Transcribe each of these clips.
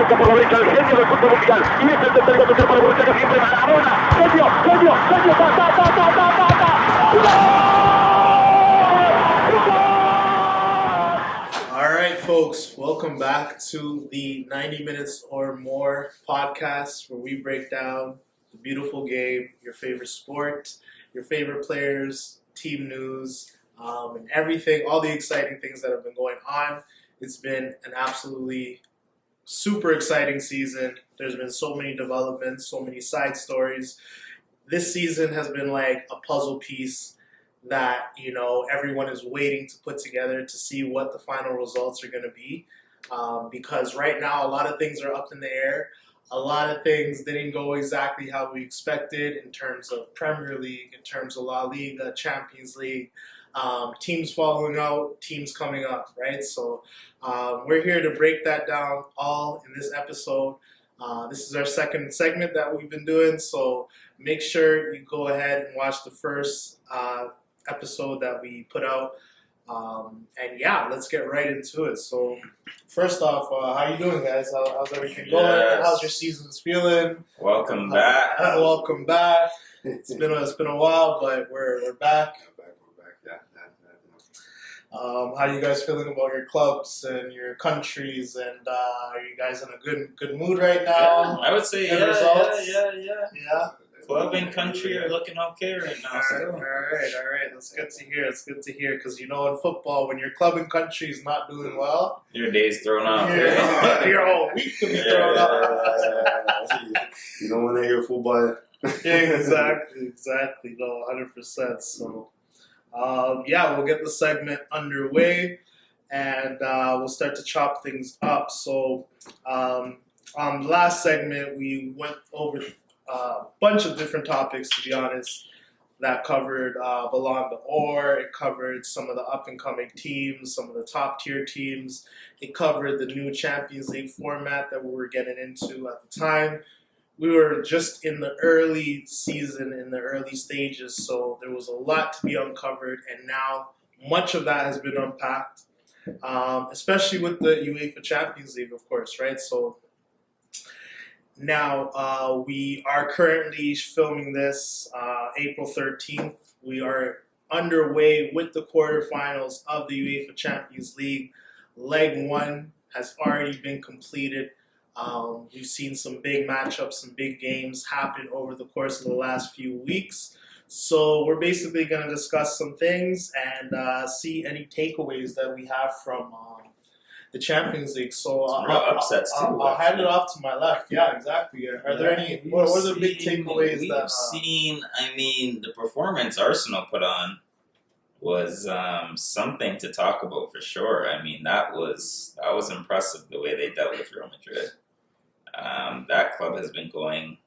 toca por la derecha el genio del fútbol mundial. Y es el tercero que para Borussia siempre Maradona. Genio, All right, folks, welcome back to the 90 Minutes or More podcast where we break down the beautiful game, your favorite sport, your favorite players, team news, and everything, all the exciting things that have been going on. It's been an absolutely super exciting season. There's been so many developments, so many side stories. This season has been like a puzzle piece that, you know, everyone is waiting to put together to see what the final results are going to be. Because right now, a lot of things are up in the air. A lot of things didn't go exactly how we expected in terms of Premier League, in terms of La Liga, Champions League, teams falling out, teams coming up, right? So we're here to break that down all in this episode. This is our second segment that we've been doing, so make sure you go ahead and watch the first episode that we put out. And yeah, let's get right into it. So first off, how you doing, guys? How's everything going? Yes. How's your seasons feeling? Welcome back. Welcome back. It's been a while, but we're back. How are you guys feeling about your clubs and your countries? And are you guys in a good mood right now? I would say Good results? yeah. Club and country are looking okay right now. All right. That's good to hear. Because you know, in football, when your club and country is not doing well, Your day's thrown off. your whole week can be thrown off. You don't want to hear football. Exactly. No, 100%. So, we'll get the segment underway, and we'll start to chop things up. So, on the last segment, we went over a bunch of different topics, to be honest, that covered Ballon d'Or. It covered some of the up-and-coming teams, some of the top-tier teams. It covered the new Champions League format that we were getting into at the time. We were just in the early season, in the early stages, so there was a lot to be uncovered, and now much of that has been unpacked, especially with the UEFA Champions League, of course, right? So now we are currently filming this April 13th. We are underway with the quarterfinals of the UEFA Champions League. Leg 1 has already been completed. We've seen some big matchups, some big games happen over the course of the last few weeks. So we're basically going to discuss some things and see any takeaways that we have from the Champions League. So upsets too. I'll hand it off to my left. Yeah, exactly. Are there any? What are the big takeaways We've seen? The performance Arsenal put on was something to talk about for sure. I mean, that was impressive the way they dealt with Real Madrid. That club has been going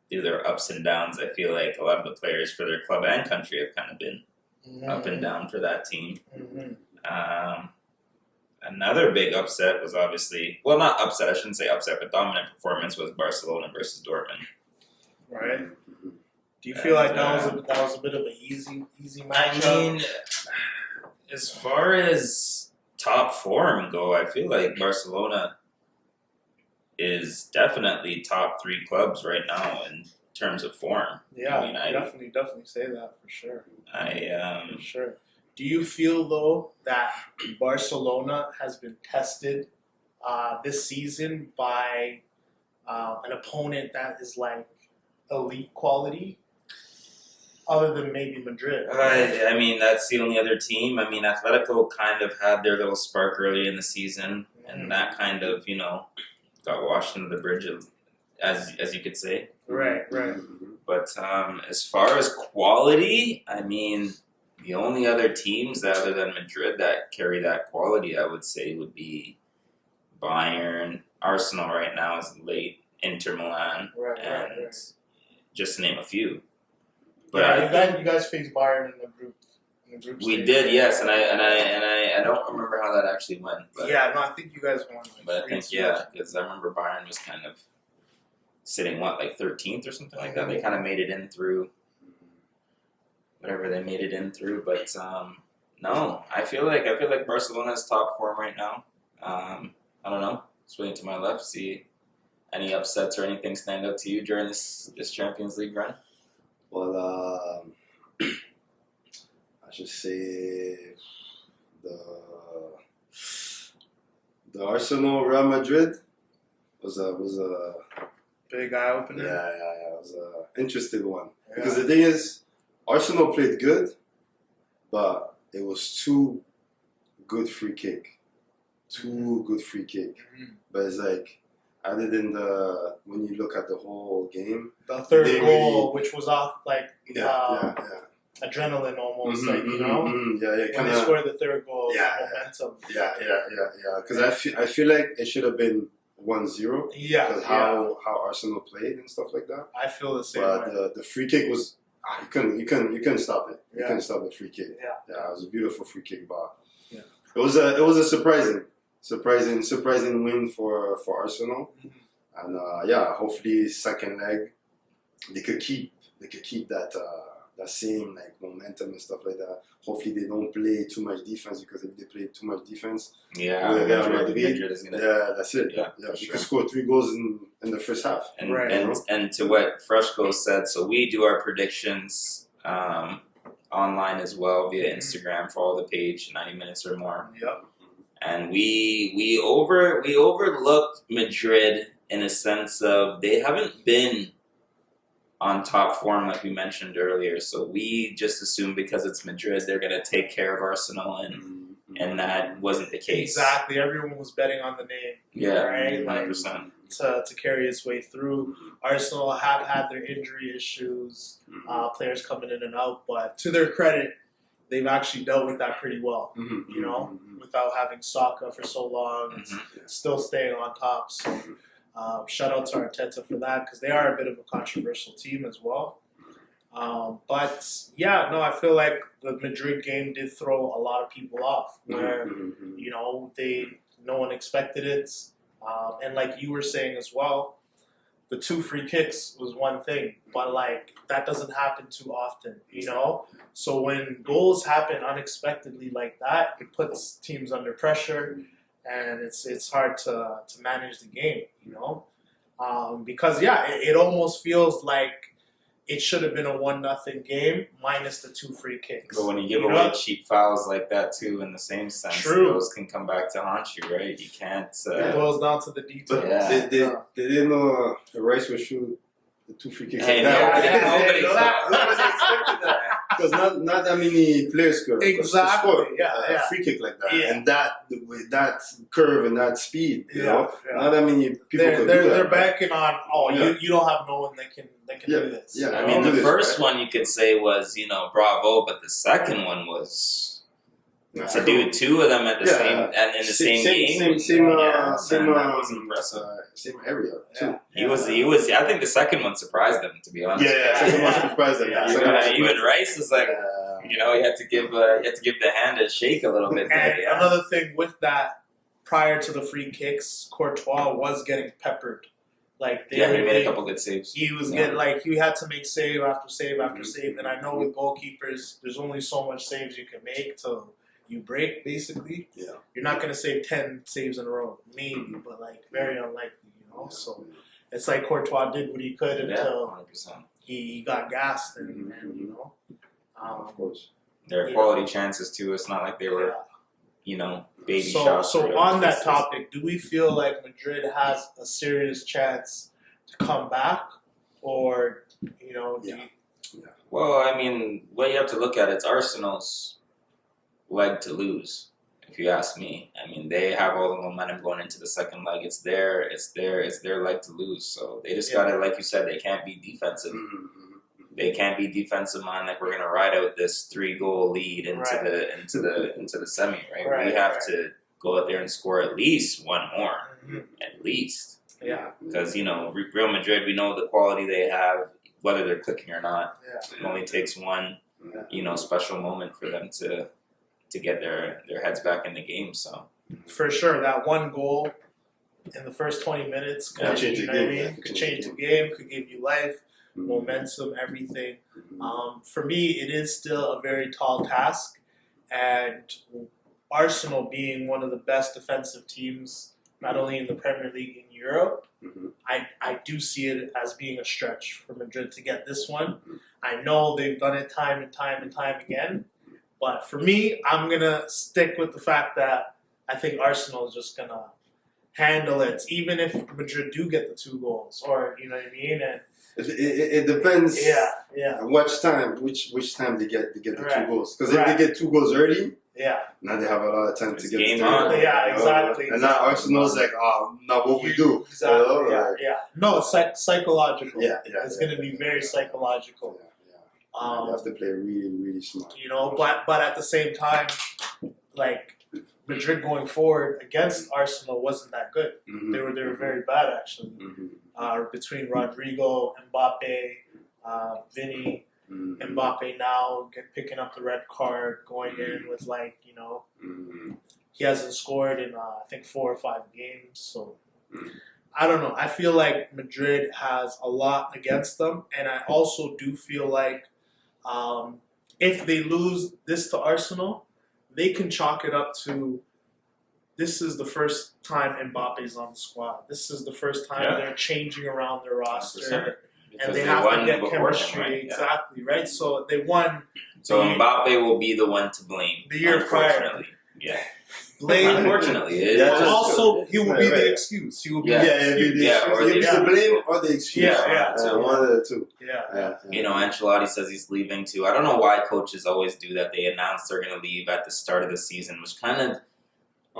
through their ups and downs. I feel like a lot of the players for their club and country have kind of been up and down for that team. Mm-hmm. Another big upset was obviously, well, not upset, I shouldn't say upset, but dominant performance was Barcelona versus Dortmund. Right. Do you feel like that was a bit of an easy matchup? I mean, as far as top form go, I feel like Barcelona is definitely top 3 clubs right now in terms of form. Yeah, I mean, definitely say that for sure. For sure. Do you feel though that Barcelona has been tested this season by an opponent that is like elite quality? Other than maybe Madrid. I mean, that's the only other team. I mean, Atletico kind of had their little spark early in the season, and that kind of, got washed under the bridge, as you could say. Right. But as far as quality, I mean, the only other teams that, other than Madrid, that carry that quality, I would say, would be Bayern. Arsenal right now is late. Inter Milan. Right. Just to name a few. But you guys faced Bayern in the group we stage. did, yes, and I don't remember how that actually went. But, I think you guys won. But I think, because I remember Bayern was kind of sitting, 13th or something like that. They kind of made it in through whatever they made it in through. But no, I feel like Barcelona's top form right now. I don't know. swing to my left. See any upsets or anything stand out to you during this Champions League run? Well, I should say the Arsenal Real Madrid was a Big eye opener. it was a interesting one because the thing is, Arsenal played good, but it was two good free kick. But it's like, other than when you look at the whole game, The third goal, which was off like adrenaline almost, when they scored the third goal, momentum. Because I feel like it should have been 1-0. Because how Arsenal played and stuff like that. I feel the same. But the free kick was you couldn't stop it. You couldn't stop the free kick. Yeah, it was a beautiful free kick, but it was a surprising win for Arsenal. And hopefully second leg they could keep that same like momentum and stuff like that. Hopefully they don't play too much defense, because if they play too much defense, Madrid is gonna. That's it. For You sure. could score 3 goals in the first half. And to what Freshco said, so we do our predictions online as well via Instagram. Follow the page, 90 minutes or more. Yep. And we overlooked Madrid in a sense of they haven't been on top form like we mentioned earlier. So we just assumed because it's Madrid, they're gonna take care of Arsenal, and that wasn't the case. Exactly. Everyone was betting on the name. Yeah, right. 100%. To carry its way through. Arsenal have had their injury issues, players coming in and out, but to their credit, they've actually dealt with that pretty well. You know, without having Saka for so long, and still staying on top. So shout out to Arteta for that, because they are a bit of a controversial team as well. But I feel like the Madrid game did throw a lot of people off, where no one expected it. And like you were saying as well, the 2 free kicks was one thing, but like that doesn't happen too often, So when goals happen unexpectedly like that, it puts teams under pressure, and it's hard to manage the game, because it almost feels like it should have been a 1-0 game minus the 2 free kicks. But when you give away cheap fouls like that too, in the same sense, those can come back to haunt you, right? You can't. It boils down to the details. But they didn't know Rice would shoot the 2 free kicks. Nobody expected that. Because not that many players could score a free kick like that, and with that curve and that speed, not that many people could do that. They're banking on you don't have no one that can do this. I mean, the first one you could say was bravo, but the second one was to do 2 of them at the same and in the same game. That was impressive. Same area too. He was. I think the second one surprised them, to be honest. Second one surprised them. Even Rice was like, you had to give the hand a shake a little bit. And another thing with that, prior to the free kicks, Courtois was getting peppered. Like he made a couple good saves. He was getting he had to make save after save after save, and I know with goalkeepers, there's only so much saves you can make till you break. Basically, you're not gonna save 10 saves in a row, maybe, but very unlikely. So it's like Courtois did what he could until 100%. he got gassed, and of course, their quality chances too. It's not like they were, baby shots. So on that topic, do we feel like Madrid has a serious chance to come back, or Well, I mean, what you have to look at, it's Arsenal's leg to lose. If you ask me, I mean, they have all the momentum going into the second leg. It's their leg to lose. So they just gotta, like you said, they can't be defensive. They can't be defensive mind like we're gonna ride out this 3-goal lead into the semi, right? We have to go out there and score at least 1 more, at least. Yeah. Because Real Madrid, we know the quality they have, whether they're clicking or not. It only takes one, special moment for them to get their heads back in the game. So for sure, that 1 goal in the first 20 minutes could change the game. Could change the game. Could give you life, momentum, everything. For me, it is still a very tall task, and Arsenal being one of the best defensive teams not only in the Premier League, in Europe. Mhm. I do see it as being a stretch for Madrid to get this one. Mhm. I know they've done it time and time again. But for me, I'm going to stick with the fact that I think Arsenal is just going to handle it, even if Madrid do get the 2 goals. Or, you know what I mean? And It depends. yeah. Which time they get the 2 Right. goals? Because if they get 2 goals early, Yeah. now they have a lot of time to It's get game the on. Yeah, exactly. And now Arsenal's like, now what we do? Exactly. You know, Yeah, like- yeah. No, it's psychological. Yeah. It's going to be very psychological. Yeah. Um, They have to play really, really smart. You know, but at the same time, like Madrid going forward against Arsenal wasn't that good. Mhm. They were very bad actually. Mhm. Between Rodrigo, Mbappe, Vinny, Mhm. Mbappe now picking up the red card, going in with Mhm. he hasn't scored in I think 4 or 5 games. So Mhm. I don't know. I feel like Madrid has a lot against them, and I also do feel like if they lose this to Arsenal, they can chalk it up to this is the first time Mbappe's on the squad. This is the first time Yeah. they're changing around their roster, 100%. and Because they they have won to get before chemistry. him, right? Yeah. Exactly, right? So they won. So the- Mbappe will be the one to blame. The year prior. Unfortunately. Yeah. Blame. Unfortunately. It Yeah, is But just- also, he will be Right. the excuse. He will be Yeah. the It'll be excuse. the Yeah, excuse. or It'll be the- the blame or the excuse. Yeah. One of the two. Yeah. You know, Ancelotti says he's leaving too. I don't know why coaches always do that. They announce they're going to leave at the start of the season, which kind of,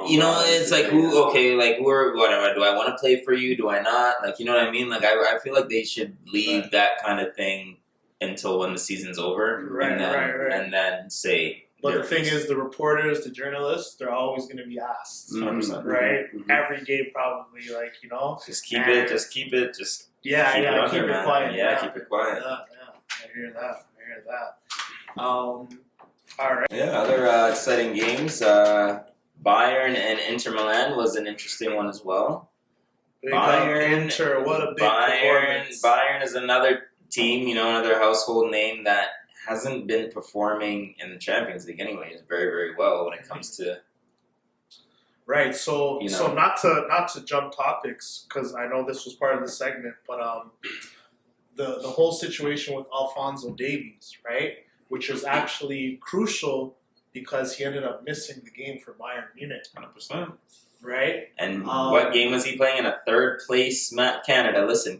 you know, it's like, who are, whatever, do I want to play for you? Do I not? Like, you know what I mean? Like, I feel like they should leave that kind of thing until when the season's over. Right, right. And then say. But the thing is, the reporters, the journalists, they're always going to be asked, 100%. right? Mhm. Every game, probably, Just keep it, just keep it, just Yeah, keep it under, keep it man. quiet. Yeah, keep it quiet. Yeah, I hear that. All right. Yeah, other exciting games. Bayern and Inter Milan was an interesting one as well. Big up Inter, what a big performance. Bayern is another team, you know, another household name that hasn't been performing in the Champions League anyway. Very, very well when it comes to Right, so You know. so not to jump topics, because I know this was part of the segment, but the whole situation with Alphonso Davies, right, which is actually crucial because he ended up missing the game for Bayern Munich, 100%. right? And what game was he playing in? A third place Canada. Listen.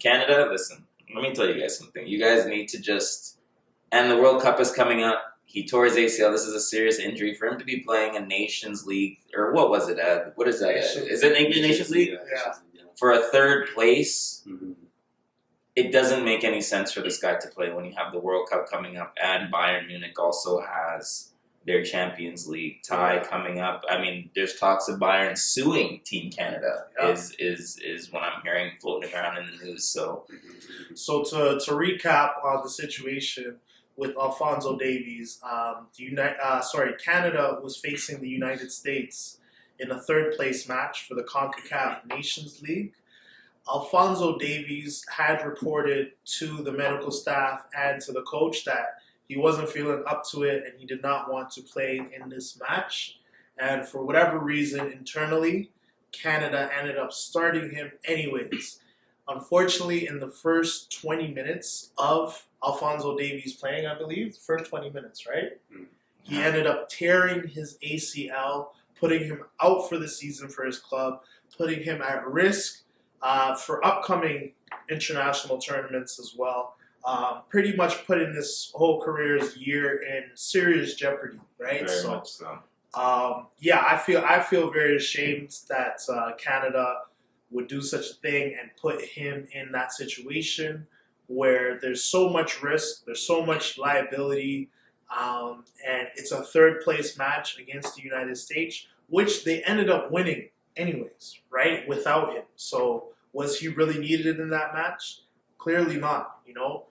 Let me tell you guys something. You guys need to just. And the World Cup is coming up. He tore his ACL. This is a serious injury for him to be playing a Nations League, or what was it? What is that? Is it Nations League? Yeah. For a third place, Mhm. it doesn't make any sense for this guy to play when you have the World Cup coming up, and Bayern Munich also has their Champions League tie coming up. I mean, there's talks of Bayern suing Team Canada. Yeah. Is what I'm hearing floating around in the news. So So to recap on the situation with Alphonso Davies, Canada was facing the United States in a third place match for the CONCACAF Nations League. Alphonso Davies had reported to the medical staff and to the coach that he wasn't feeling up to it and he did not want to play in this match. And for whatever reason, internally, Canada ended up starting him anyways. Unfortunately, in the first 20 minutes of Alphonso Davies playing, I believe, first 20 minutes, right? He ended up tearing his ACL, putting him out for the season for his club, putting him at risk for upcoming international tournaments as well. Pretty much putting this whole career's year in serious jeopardy, right? very much so. I feel very ashamed that Canada would do such a thing and put him in that situation where there's so much risk, there's so much liability, and it's a third place match against the United States, which they ended up winning anyways, right? Without him. So was he really needed in that match? Clearly not, you know?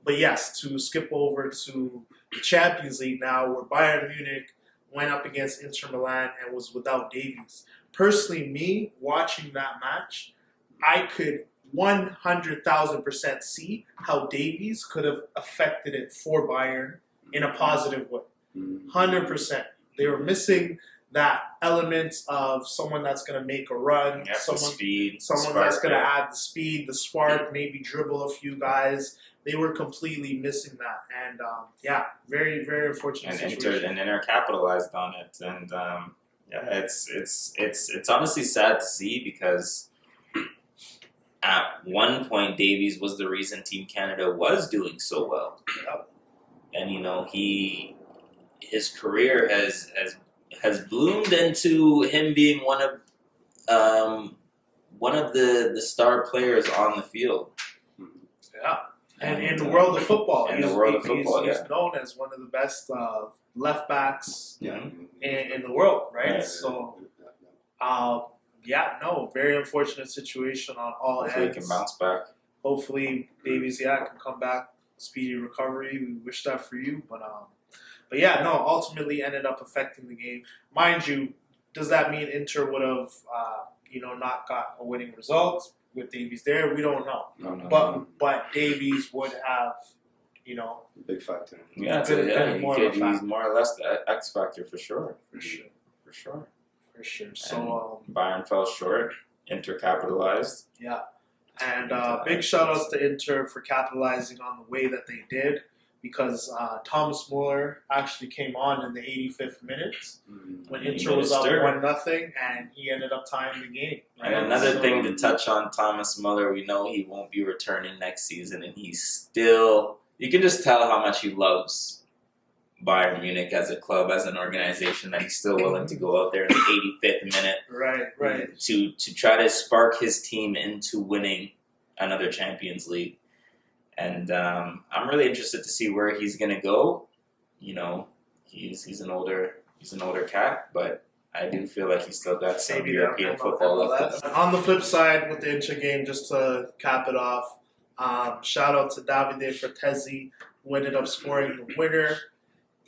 But yes, to skip over to the Champions League now, where Bayern Munich went up against Inter Milan and was without Davies. Personally, me, watching that match, I could 100,000% see how Davies could have affected it for Bayern in a positive way. 100%. They were missing that element of someone that's going to make a run, Yeah, the speed, someone that's going to add the speed, the spark, maybe dribble a few guys. They were completely missing that, and very, very unfortunate situation. And Inter capitalized on it, and it's honestly sad to see because at one point Davies was the reason Team Canada was doing so well, and his career has bloomed into him being one of the star players on the field. Yeah. And in the world of football, he's known as one of the best left backs in the world, right? Yeah. So, very unfortunate situation on all ends. Hopefully he can bounce back. Hopefully Davies, can come back, speedy recovery. We wish that for you, ultimately ended up affecting the game. Mind you, does that mean Inter would have, not got a winning result with Davies there? We don't know. No. But Davies would have, big factor. Yeah, he's more or less the X factor for sure. For sure. So Bayern fell short. Inter capitalized. Yeah, and big shout outs to Inter for capitalizing on the way that they did, because Thomas Muller actually came on in the 85th minute when Inter was up 1-0, and he ended up tying the game. Right? And another thing to touch on Thomas Muller, we know he won't be returning next season, and he's still, you can just tell how much he loves Bayern Munich as a club, as an organization, that he's still willing to go out there in the 85th minute right. to try to spark his team into winning another Champions League. And I'm really interested to see where he's going to go. He's an older cat, but I do feel like he's still got some European football left. On the flip side, with the Inter game, just to cap it off, shout out to Davide Frattesi, who ended up scoring the winner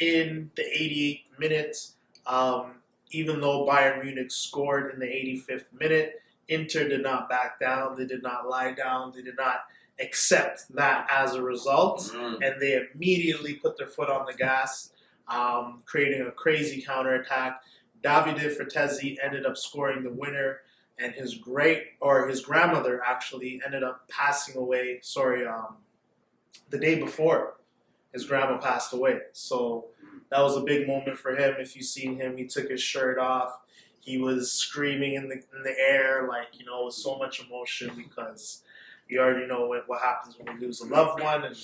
in the 88th minute. Even though Bayern Munich scored in the 85th minute, Inter did not back down. They did not lie down. They did not accept that as a result, and they immediately put their foot on the gas, creating a crazy counterattack. Davide Frattesi ended up scoring the winner, and his grandmother actually ended up passing away. The day before his grandma passed away. So that was a big moment for him. If you've seen him, he took his shirt off. He was screaming in the air, with so much emotion, because you already know what happens when we lose a loved one, and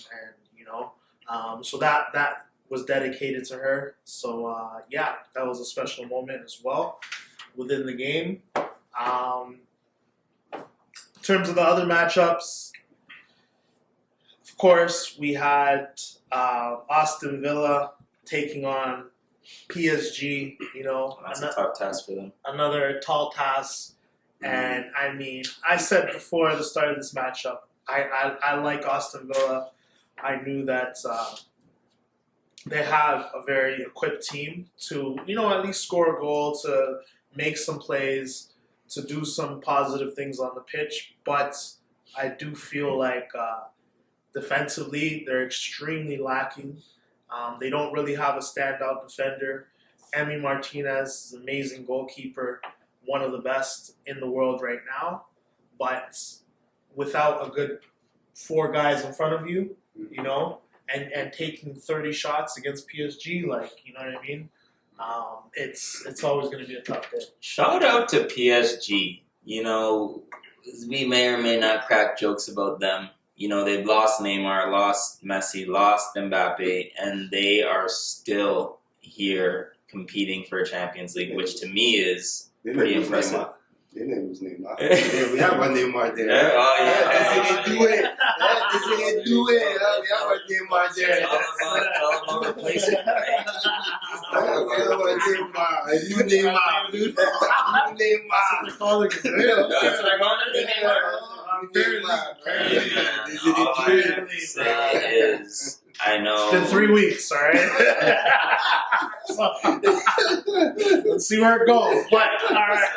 so that was dedicated to her. So that was a special moment as well within the game. In terms of the other matchups, of course, we had Aston Villa taking on PSG. That's a tough task for them. Another tall task. And I said before the start of this matchup, I like Aston Villa. I knew that they have a very equipped team to, at least score a goal, to make some plays, to do some positive things on the pitch. But I do feel like defensively they're extremely lacking. They don't really have a standout defender. Emi Martinez is an amazing goalkeeper, one of the best in the world right now, but without a good 4 guys in front of you, and taking 30 shots against PSG, you know what I mean? It's always going to be a tough day. Shout out to PSG. We may or may not crack jokes about them. They've lost Neymar, lost Messi, lost Mbappe, and they are still here competing for a Champions League, which to me is pretty impressive. Their name was Neymar. We have one Neymar there. Yeah, do it. We have one Neymar there. It's all about replacing. New Neymar. That's what I call it. I know. It's been 3 weeks, all right? Let's see where it goes. But, all right.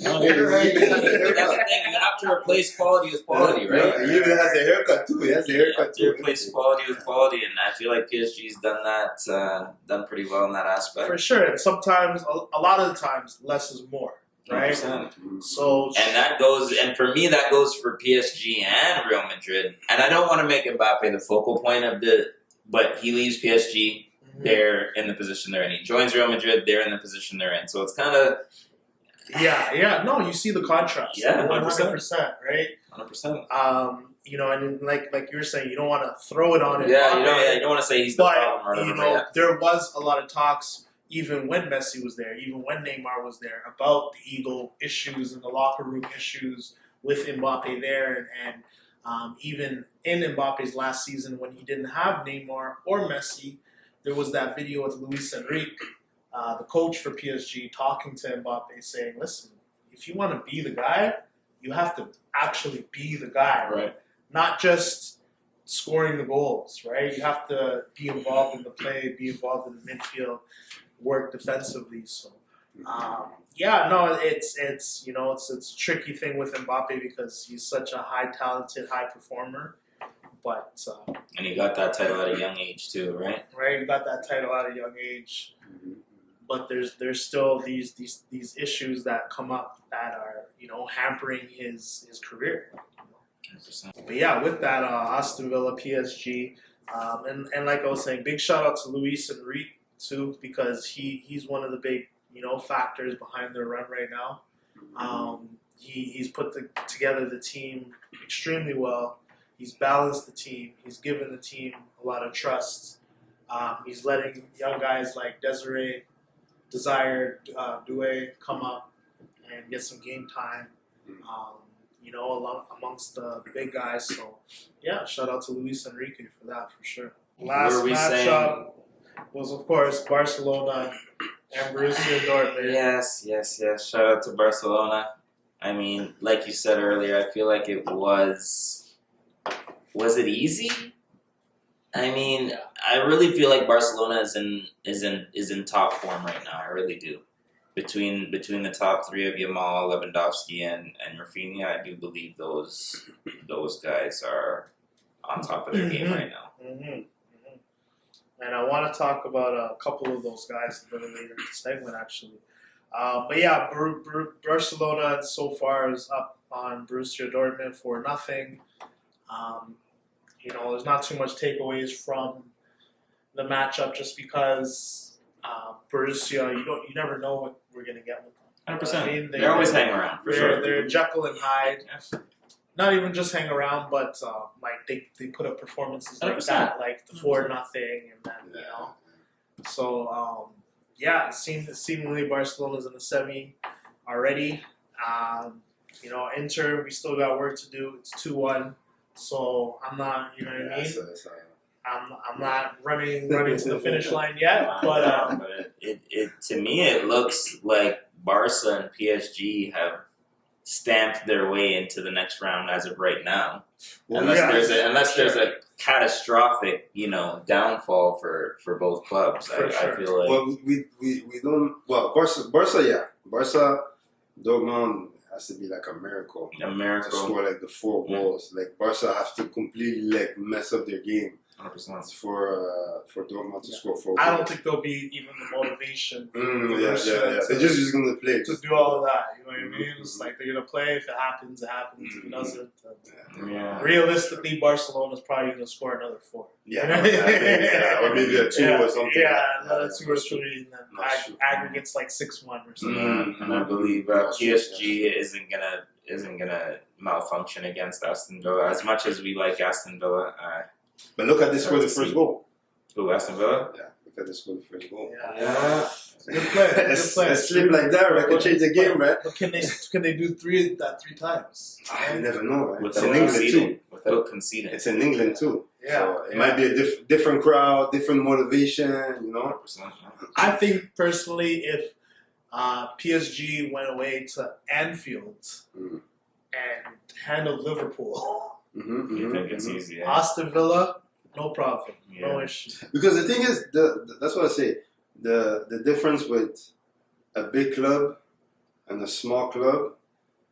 No, you're right. That's the thing. You have to replace quality with quality, right? He even has a haircut too. He has a haircut You too. replace quality with quality, and I feel like PSG's done that, done pretty well in that aspect. For sure. And sometimes, a lot of the times, less is more, right? 100%. So, And that goes, and for me, that goes for PSG and Real Madrid. And I don't want to make Mbappe the focal point of but he leaves PSG, they're in the position they're in. He joins Real Madrid, they're in the position they're in. So it's kind of. Yeah. No, you see the contrast. Yeah, 100%, right? 100%. And like you were saying, you don't want to throw it on him. Yeah, you don't want to say he's the problem or whatever. But, there was a lot of talks, even when Messi was there, even when Neymar was there, about the ego issues and the locker room issues with Mbappe there. And even in Mbappe's last season, when he didn't have Neymar or Messi, there was that video with Luis Enrique, the coach for PSG, talking to Mbappe, saying, listen, if you want to be the guy, you have to actually be the guy. Right. Not just scoring the goals, right? You have to be involved in the play, be involved in the midfield, work defensively. So, it's a tricky thing with Mbappe because he's such a talented, high performer. But and he got that title at a young age too, right? Right, he got that title at a young age. But there's still these issues that come up that are hampering his career. 100%. But yeah, with that, Aston Villa, PSG, and like I was saying, big shout out to Luis Enrique too, because he's one of the big factors behind their run right now. He's put together the team extremely well. He's balanced the team. He's given the team a lot of trust. He's letting young guys like Desire Doué come up and get some game time. Amongst the big guys. So, yeah, shout out to Luis Enrique for that, for sure. Last matchup was, of course, Barcelona and Borussia Dortmund. Yes. Shout out to Barcelona. I mean, like you said earlier, I feel like it was. Was it easy? I mean, I really feel like Barcelona is in top form right now. I really do. Between the top three of Yamal, Lewandowski, and Rafinha, I do believe those guys are on top of their game right now. And I want to talk about a couple of those guys a little later in the segment, actually. But yeah, Barcelona so far is up on Borussia Dortmund for nothing. There's not too much takeaways from the matchup just because Borussia, you never know what we're gonna get with them. 100%. I mean, They're always hanging around. For sure. They're Jekyll and Hyde. Not even just hang around, but they put up performances like 100%. that, like the 4-0, and then So seemingly Barcelona's in the semi already. Inter, we still got work to do. It's 2-1, so I'm not. You know what I mean? I'm not running to the finish line yet, but it to me it looks like Barca and PSG have stamped their way into the next round as of right now. Unless there's a catastrophic, downfall for both clubs. I feel like. Well, we don't. Well, Barca, yeah. Barca, Dortmund has to be like a miracle. To score like the 4 goals. Like Barca have to completely mess up their game. 100%. For Dortmund to score 4 goals. I don't think there'll be even the motivation. They're just gonna play. To do all of that, you know what I mean? It's like they're gonna play. If it happens, it happens. If it doesn't, realistically, Barcelona's probably gonna score another 4. Or maybe a 2 or something. Yeah, another 2 or 3, and then aggregates like 6-1 or something. And I believe PSG isn't gonna malfunction against Aston Villa as much as we like Aston Villa. But look at this for the first goal. Who, Aston Villa? Yeah, look at this for the first goal. Yeah. Good play. A slip like that, right? Could change the game, right? But can they do three times? You never know, right? Without conceding. It's in England too. Yeah. So it might be a different crowd, different motivation, 100%. I think personally, if PSG went away to Anfield and handled Liverpool, You think it's easy? Yeah? Aston Villa, no problem, no issue. Because the thing is, that's what I say. The difference with a big club And a small club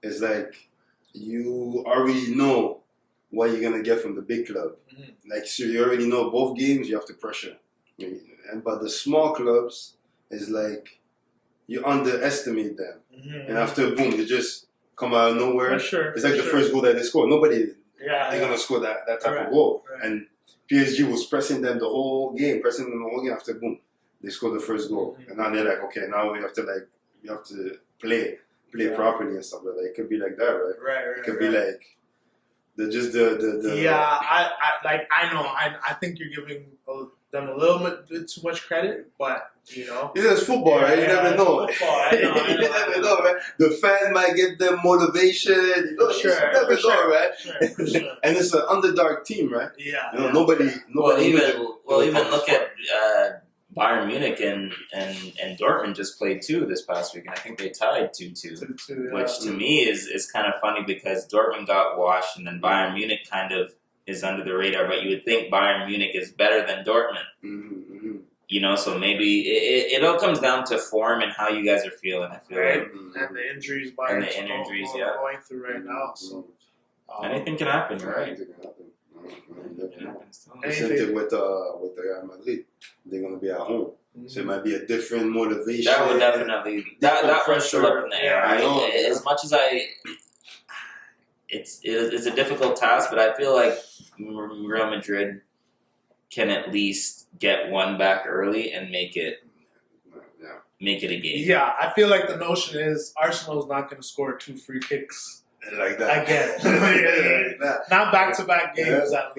is like you already know what you're gonna get from the big club. Like so you already know both games you have to pressure. But the small clubs is like you underestimate them. And after boom, they just come out of nowhere. For sure, it's like the first goal that they score. Nobody is gonna score that type of goal. Right. And PSG was pressing them the whole game, after boom, they scored the first goal. And now they're like, okay, now we have to play properly and stuff like that. It could be like that, right? Right. It could be like the I know. I think you're giving them a little bit too much credit, but it's football, right? You never know. I know. You never know, right? The fan might give them motivation. You never know, right? Sure. And it's an underdog team, right? Yeah. Nobody. Even look at Bayern Munich and Dortmund just played 2 this past week, and I think they tied 2-2, which to me is kind of funny because Dortmund got washed, and then Bayern Munich kind of is under the radar. But you would think Bayern Munich is better than Dortmund, So maybe it all comes down to form and how you guys are feeling. I feel like, and the injuries Bayern's going through right now. So anything can happen, right? Anything can happen. Same thing with Real Madrid. They're gonna be at home, so it might be a different motivation. That would definitely that one's still up in the air. As much as it's a difficult task, but I feel like Real Madrid can at least get one back early and make it a game. Yeah, I feel like the notion is Arsenal's not going to score 2 free kicks. Like that Again, not back-to-back games. I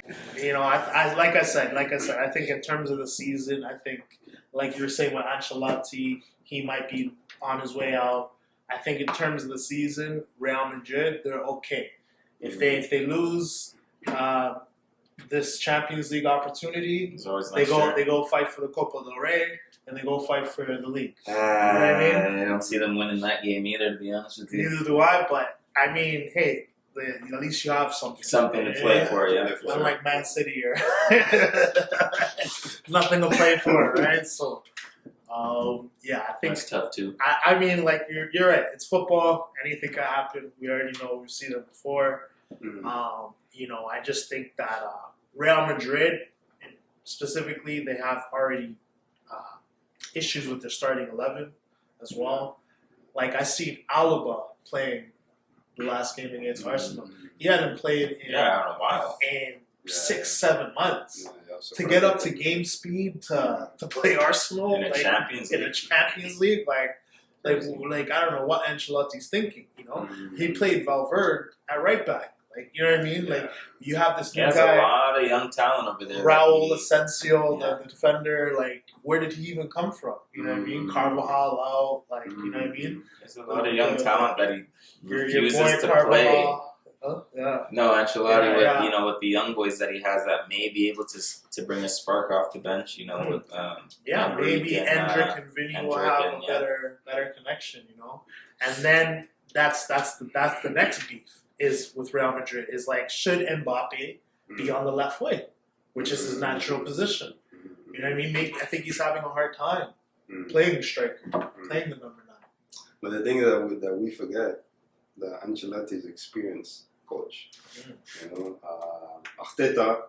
like I said. I think in terms of the season, I think like you were saying with Ancelotti, he might be on his way out. I think in terms of the season, Real Madrid, they're okay. If they lose this Champions League opportunity, they go fight for the Copa del Rey and they go fight for the league. You know what I mean? I don't see them winning that game either, to be honest with you. Neither do I, but I mean, hey, at least you have something to play for, yeah. Unlike Man City or nothing to play for, right? So, I think that's tough too. I mean, like you're right. It's football. Anything can happen. We already know. We've seen it before. I just think that Real Madrid, specifically, they have already issues with their starting 11 as well. Like I seen Alaba playing the last game against Arsenal. He hadn't played in a while. In 6-7 months. To get up to game speed to play Arsenal in a Champions League, like I don't know what Ancelotti's thinking. He played Valverde at right back. Like you know what I mean? Like you have this new guy. He has a lot of young talent over there. Raul Asensio, the defender. Like where did he even come from? You know what I mean? Carvajal out. Like you know what I mean? There's a lot of young talent that he refuses to play. Huh? Yeah. No, Ancelotti with the young boys that he has that may be able to bring a spark off the bench. With maybe Endrick and Vinny will have a better connection. And then that's the next beef is with Real Madrid is like should Mbappe be on the left wing, which is his natural position. You know what I mean? I think he's having a hard time playing the striker, playing the number 9. But the thing that we forget, the Ancelotti's experience coach. Arteta,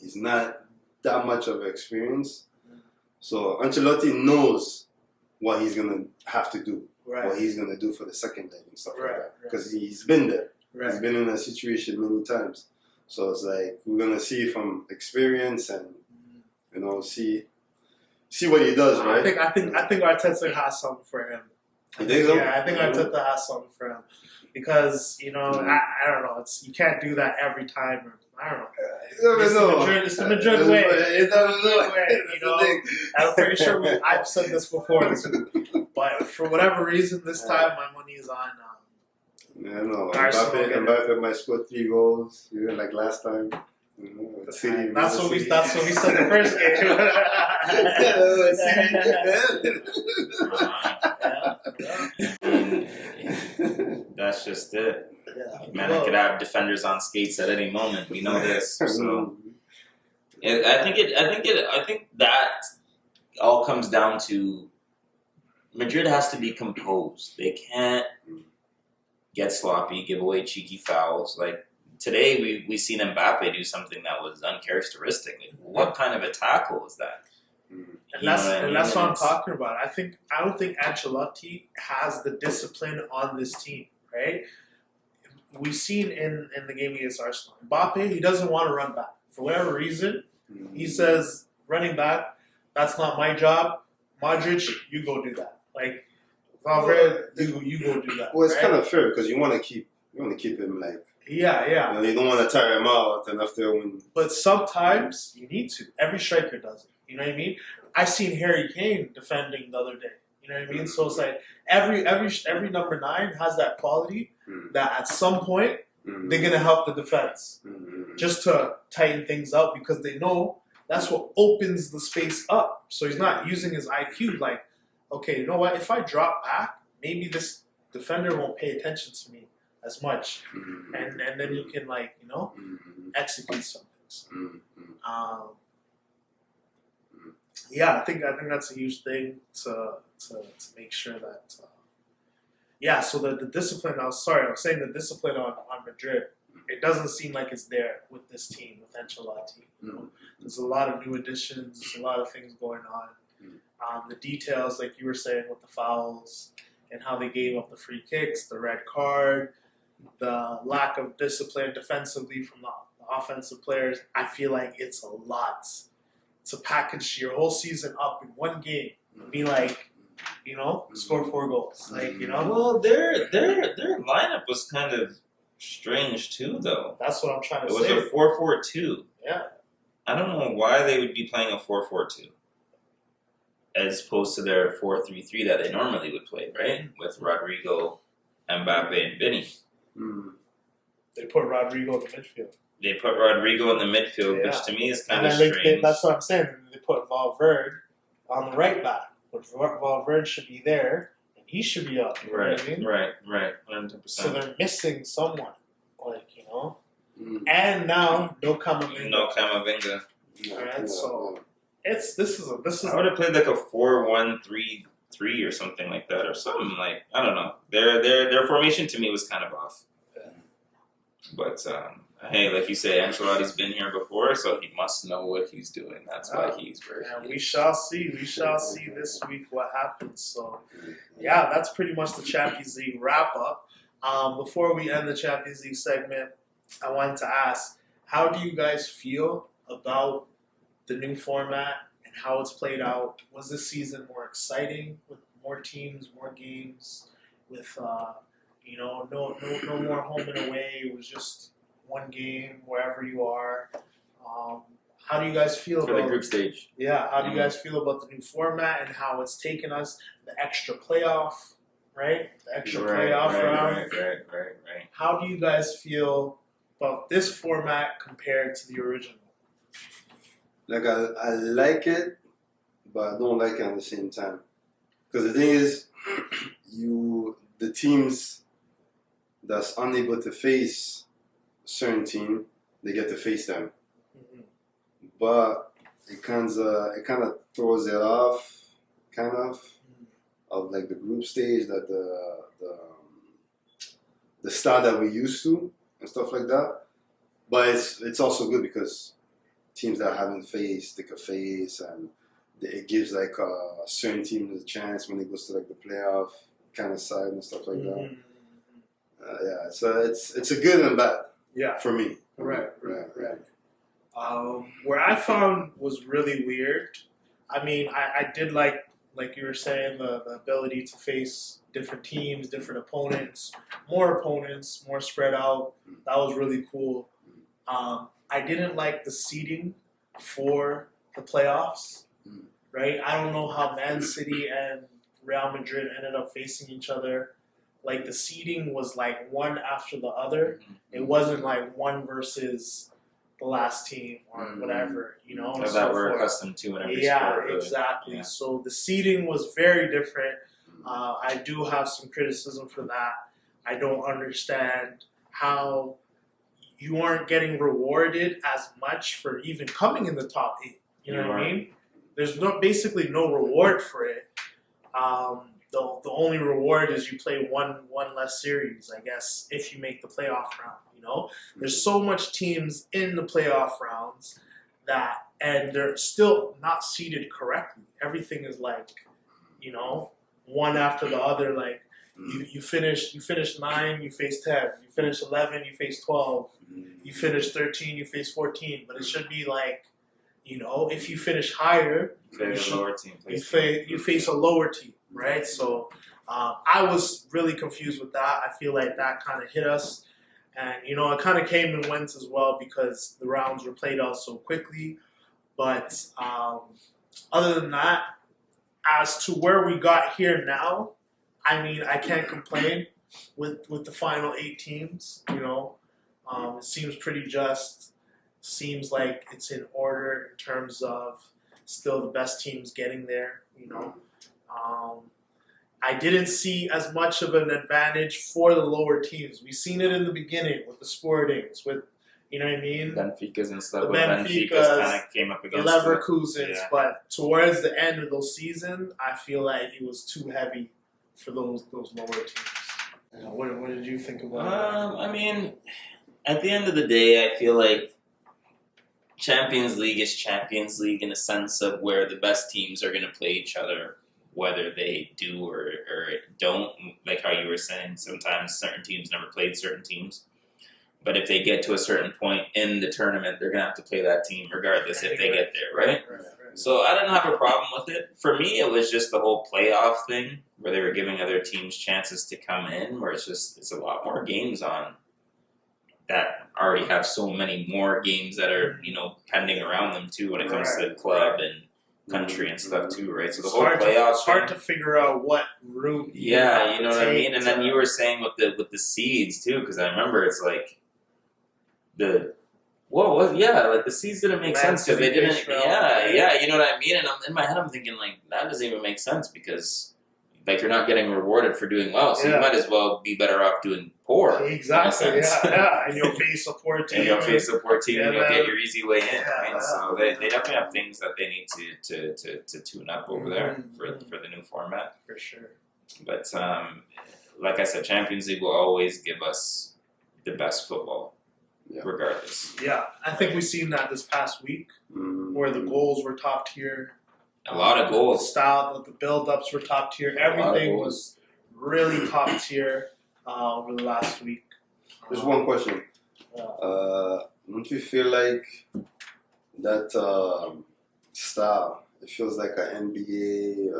he's not that much of experience. So Ancelotti knows what he's going to have to do, what he's going to do for the second leg and stuff like that. Because he's been there. He's been in that situation many times. So it's like we're going to see from experience and, see what he does, right? I think Arteta has something for him. You think so? Yeah, I think Arteta has something for him. Because, I don't know, you can't do that every time. I don't know. It's the Madrid way. I'm pretty sure I've said this before too. But for whatever reason, this time my money is on Arsenal. Mbappe might score 3 goals, like last time. That's what we said the first game. That's just it. Man, I could have defenders on skates at any moment. We know this. So I think that all comes down to Madrid has to be composed. They can't get sloppy, give away cheeky fouls. Like today, we seen Mbappe do something that was uncharacteristic. Like, what kind of a tackle was that? And that's what I'm talking about. I don't think Ancelotti has the discipline on this team, right? We've seen in the game against Arsenal, Mbappe, he doesn't want to run back for whatever reason. He says, "Running back, that's not my job. Modric, you go do that." Like Valverde, you go do that. Well, it's right? kind of fair because you want to keep him like. Yeah. You don't want to tire him out, and after when. But sometimes you need to. Every striker does it. You know what I mean? I seen Harry Kane defending the other day. You know what I mean? So it's like every number 9 has that quality that at some point they're gonna help the defense just to tighten things up because they know that's what opens the space up. So he's not using his IQ like, okay, you know what? If I drop back, maybe this defender won't pay attention to me as much, and then you can execute some things. Yeah, I think that's a huge thing to make sure that. So the discipline. I was saying the discipline on Madrid. It doesn't seem like it's there with this team with Ancelotti. You know? There's a lot of new additions. There's a lot of things going on. The details, like you were saying, with the fouls and how they gave up the free kicks, the red card, the lack of discipline defensively from the offensive players. I feel like it's a lot to package your whole season up in one game and be like, score 4 goals. Well, their lineup was kind of strange too, though. That's what I'm trying to say. It was a 4-4-2. Yeah. I don't know why they would be playing a 4-4-2 as opposed to their 4-3-3 that they normally would play, right? With Rodrigo, Mbappe, and Vinny. They put Rodrigo in the midfield. They put Rodrigo in the midfield, which to me is kind of strange. That's what I'm saying. They put Valverde on the right back. But Valverde should be there, and he should be up. Right, I mean? right, 100%. So they're missing someone, And now no Camavinga. No Camavinga. Alright, so this is. I would have played like a 4-1-3-3 or something like that, or something like I don't know. Their formation to me was kind of off. But hey, like you say, Ancelotti's been here before, so he must know what he's doing. That's why he's very. And we shall see. We shall see this week what happens. So, yeah, that's pretty much the Champions League wrap up. Before we end the Champions League segment, I wanted to ask, how do you guys feel about the new format and how it's played out? Was this season more exciting with more teams, more games, with no more home and away? It was just one game wherever you are. How do you guys feel for about the group stage? Yeah, how do you guys feel about the new format and how it's taken us the extra playoff, right? The extra playoff round. Right. How do you guys feel about this format compared to the original? Like I like it, but I don't like it at the same time. Because the thing is, the teams that's unable to face a certain team, they get to face them. But it kind of throws it off, of like the group stage that the style that we used to and stuff like that. But it's also good because teams that haven't faced, they could face, and it gives like a certain team a chance when it goes to like the playoff kind of side and stuff like that. So it's a good and bad. Yeah, for me. Right. Where I found was really weird. I mean, I did like you were saying, the ability to face different teams, different opponents, more spread out. That was really cool. I didn't like the seeding for the playoffs, right? I don't know how Man City and Real Madrid ended up facing each other. Like, the seeding was like one after the other. It wasn't like one versus the last team or whatever, That we're accustomed to in every sport. Really. Exactly. Yeah. So the seeding was very different. I do have some criticism for that. I don't understand how you aren't getting rewarded as much for even coming in the top 8. You know what I mean? There's basically no reward for it. the only reward is you play one less series, I guess, if you make the playoff round. There's so much teams in the playoff rounds and they're still not seeded correctly. Everything is like, one after the other. Like you finish 9, you face 10. You finish 11, you face 12. You finish 13, you face 14. But it should be like, if you finish higher, you face a lower team, right? So I was really confused with that. I feel like that kind of hit us. And, it kind of came and went as well because the rounds were played out so quickly. But other than that, as to where we got here now, I mean, I can't complain with the final 8 teams. It seems pretty just. Seems like it's in order in terms of still the best teams getting there. I didn't see as much of an advantage for the lower teams. We've seen it in the beginning with the Sportings, with what I mean? Benfica's and stuff. The Benfica's kind of came up the against Leverkusens, but towards the end of those season, I feel like it was too heavy for those lower teams. What did you think about that? I mean, at the end of the day, I feel like Champions League is Champions League in a sense of where the best teams are going to play each other, whether they do or don't. Like how you were saying, sometimes certain teams never played certain teams. But if they get to a certain point in the tournament, they're going to have to play that team regardless if they get there, right? So I didn't have a problem with it. For me, it was just the whole playoff thing where they were giving other teams chances to come in, where it's a lot more games on that already have so many more games that are, pending around them too when it comes to the club and country and stuff too, right? So the whole playoff it's hard to figure out what route. Yeah, you know what I mean? And then you were saying with the seeds too, because I remember it's like the seeds didn't make sense because they didn't. Yeah, you know what I mean. And in my head, I'm thinking like that doesn't even make sense because like you're not getting rewarded for doing well, so you might as well be better off doing poor. Exactly. Yeah. And you'll face a poor team. And you'll get your easy way in. Right? So they definitely have things that they need to tune up over there for the new format. For sure. But like I said, Champions League will always give us the best football. Yeah. Regardless. Yeah, I think we've seen that this past week, where the goals were top tier. A lot of goals. The style, the build-ups were top tier. Everything was really top tier over the last week. There's one question. Don't you feel like that style, it feels like an NBA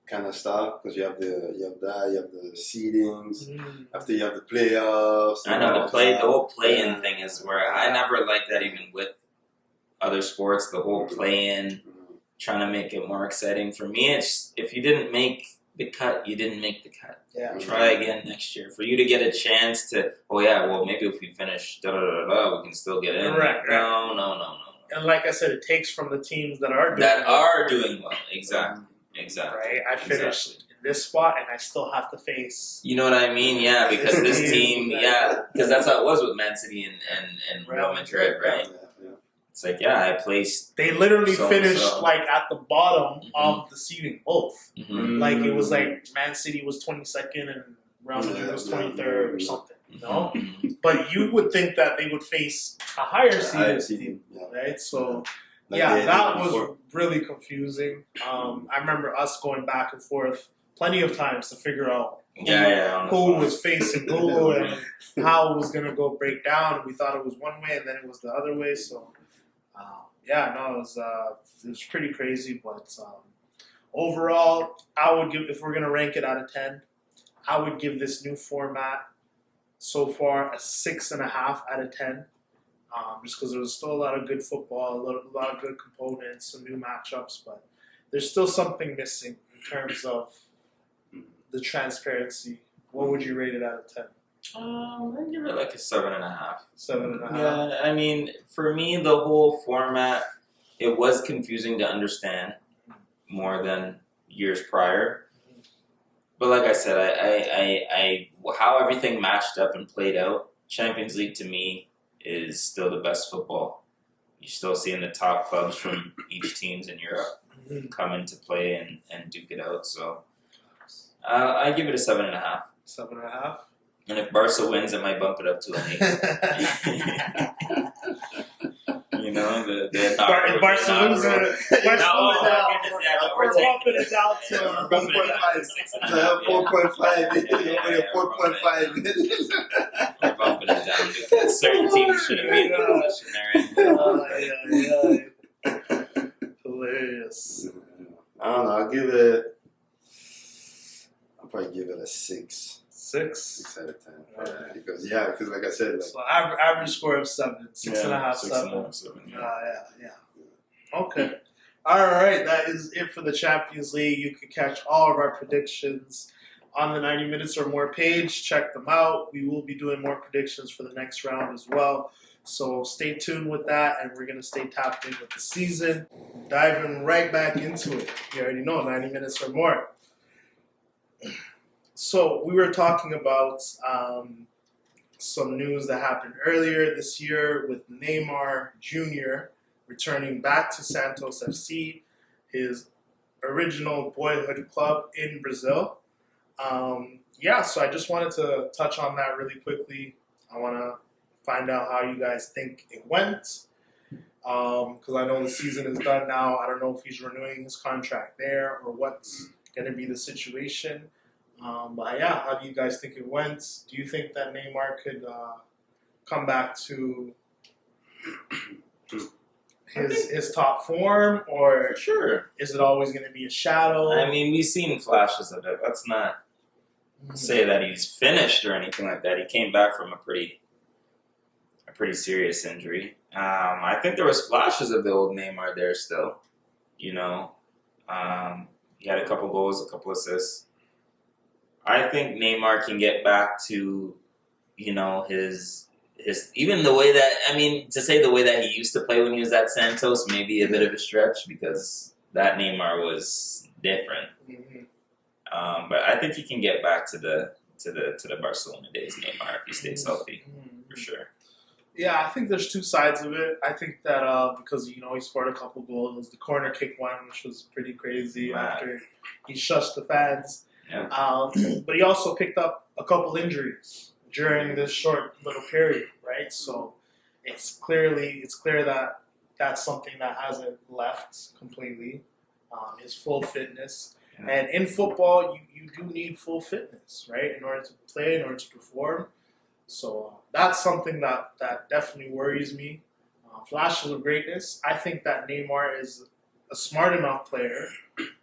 kind of stuff because you have the seedings. After you have the playoffs. I know the whole play-in thing is where I never liked that even with other sports. The whole play-in, trying to make it more exciting. For me, it's if you didn't make the cut, you didn't make the cut. Yeah. Try again next year for you to get a chance to. Maybe if we finish we can still get in. Right. No. And like I said, it takes from the teams that are doing well. Exactly. Right, I finished in this spot, and I still have to face. You know what I mean? Yeah, because this team, because that's how it was with Man City and Real Madrid, right? Yeah. It's like, I placed. They literally finished like at the bottom of the seeding, both. Like it was like Man City was 22nd and Real Madrid was 23rd or something. But you would think that they would face a higher seeded team, right? So. That was really confusing. I remember us going back and forth plenty of times to figure out who was facing who and how it was going to go break down. We thought it was one way and then it was the other way. So, it was pretty crazy. But overall, I would give, if we're going to rank it out of 10, I would give this new format so far a 6.5 out of 10. Just because there was still a lot of good football, a lot of good components, some new matchups, but there's still something missing in terms of the transparency. What would you rate it out of 10? I'd give it like a 7.5. 7.5. Yeah, I mean, for me, the whole format, it was confusing to understand more than years prior. But like I said, I how everything matched up and played out, Champions League to me is still the best football. You're still seeing the top clubs from each teams in Europe. come into play and duke it out. So I give it a 7.5. 7.5. And if Barca wins, I might bump it up to an 8. You know, the If Barca loses, we're bumping it down to 4.5. We're bumping it down because certain teams should have made the position they're in. Hilarious. I don't know. I'll probably give it a 6. 6 out of 10. Okay. Because like I said, like, So average score of 7, 6.5, 7. 7. Yeah. Okay. All right, that is it for the Champions League. You can catch all of our predictions on the 90 Minutes or More page. Check them out. We will be doing more predictions for the next round as well. So stay tuned with that, and we're going to stay tapped in with the season. Diving right back into it. You already know, 90 Minutes or More. So we were talking about some news that happened earlier this year with Neymar Jr. returning back to Santos FC, his original boyhood club in Brazil. So I just wanted to touch on that really quickly. I want to find out how you guys think it went, because I know the season is done now. I don't know if he's renewing his contract there or what's going to be the situation. But yeah, how do you guys think it went? Do you think that Neymar could come back to his top form, or Sure. is it always going to be a shadow? I mean, we've seen flashes of it. Let's not say that he's finished or anything like that. He came back from a pretty serious injury. I think there was flashes of the old Neymar there still. You know, he had a couple goals, a couple assists. I think Neymar can get back to, you know, his even the way that, I mean, to say the way that he used to play when he was at Santos may be a bit of a stretch because that Neymar was different. But I think he can get back to the Barcelona days Neymar if he stays healthy, for sure. Yeah, I think there's two sides of it. I think that because, you know, he scored a couple goals, the corner kick one, which was pretty crazy after he shushed the fans. Yeah. But he also picked up a couple injuries during this short little period, right? So it's clear that that's something that hasn't left completely, is full fitness. Yeah. And in football, you do need full fitness, right, in order to play, in order to perform. So that's something that definitely worries me. Flashes of greatness. I think that Neymar is a smart enough player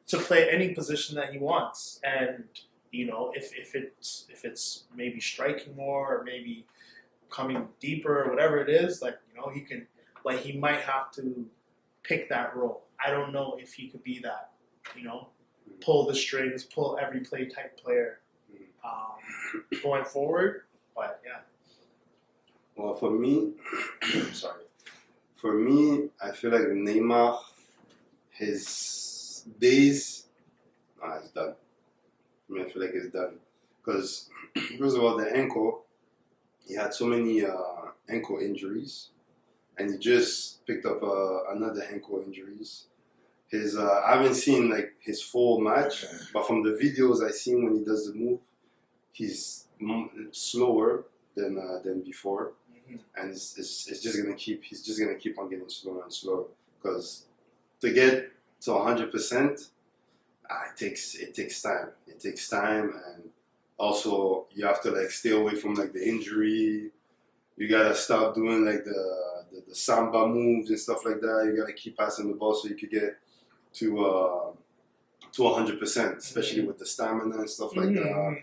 to play any position that he wants, and you know, if it's maybe striking more or maybe coming deeper or whatever it is, like, you know, he might have to pick that role. I don't know if he could be that, you know, pull the strings, pull every play type player going forward. But yeah. Well, for me, I feel like Neymar, his days, it's done. I mean, I feel like it's done. Because, first of all, the ankle, he had so many ankle injuries, and he just picked up another ankle injuries. I haven't seen like his full match, but from the videos I seen when he does the move, he's slower than before, and it's just gonna keep. He's just gonna keep on getting slower and slower, because to get to 100%, it takes time. It takes time, and also you have to like stay away from like the injury. You gotta stop doing like the samba moves and stuff like that. You gotta keep passing the ball so you could get to 100%, especially with the stamina and stuff like that.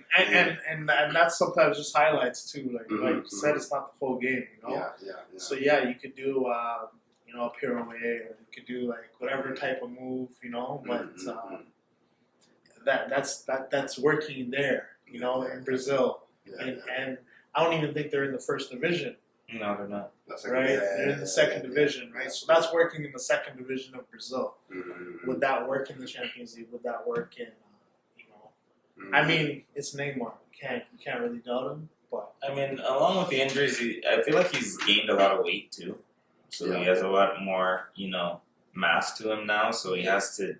And that's sometimes just highlights too. Like you said, it's not the full game, you know. Yeah. So yeah, you could do a pirouette, or you could do like whatever type of move, you know. But that's working there, you know, in Brazil, and I don't even think they're in the first division. No, they're not. Right? They're in the second division, right? So that's working in the second division of Brazil. Would that work in the Champions League? Would that work in, I mean, it's Neymar. You can't really doubt him. But I mean, along with the injuries, I feel like he's gained a lot of weight too. So he has a lot more, mass to him now. So he has to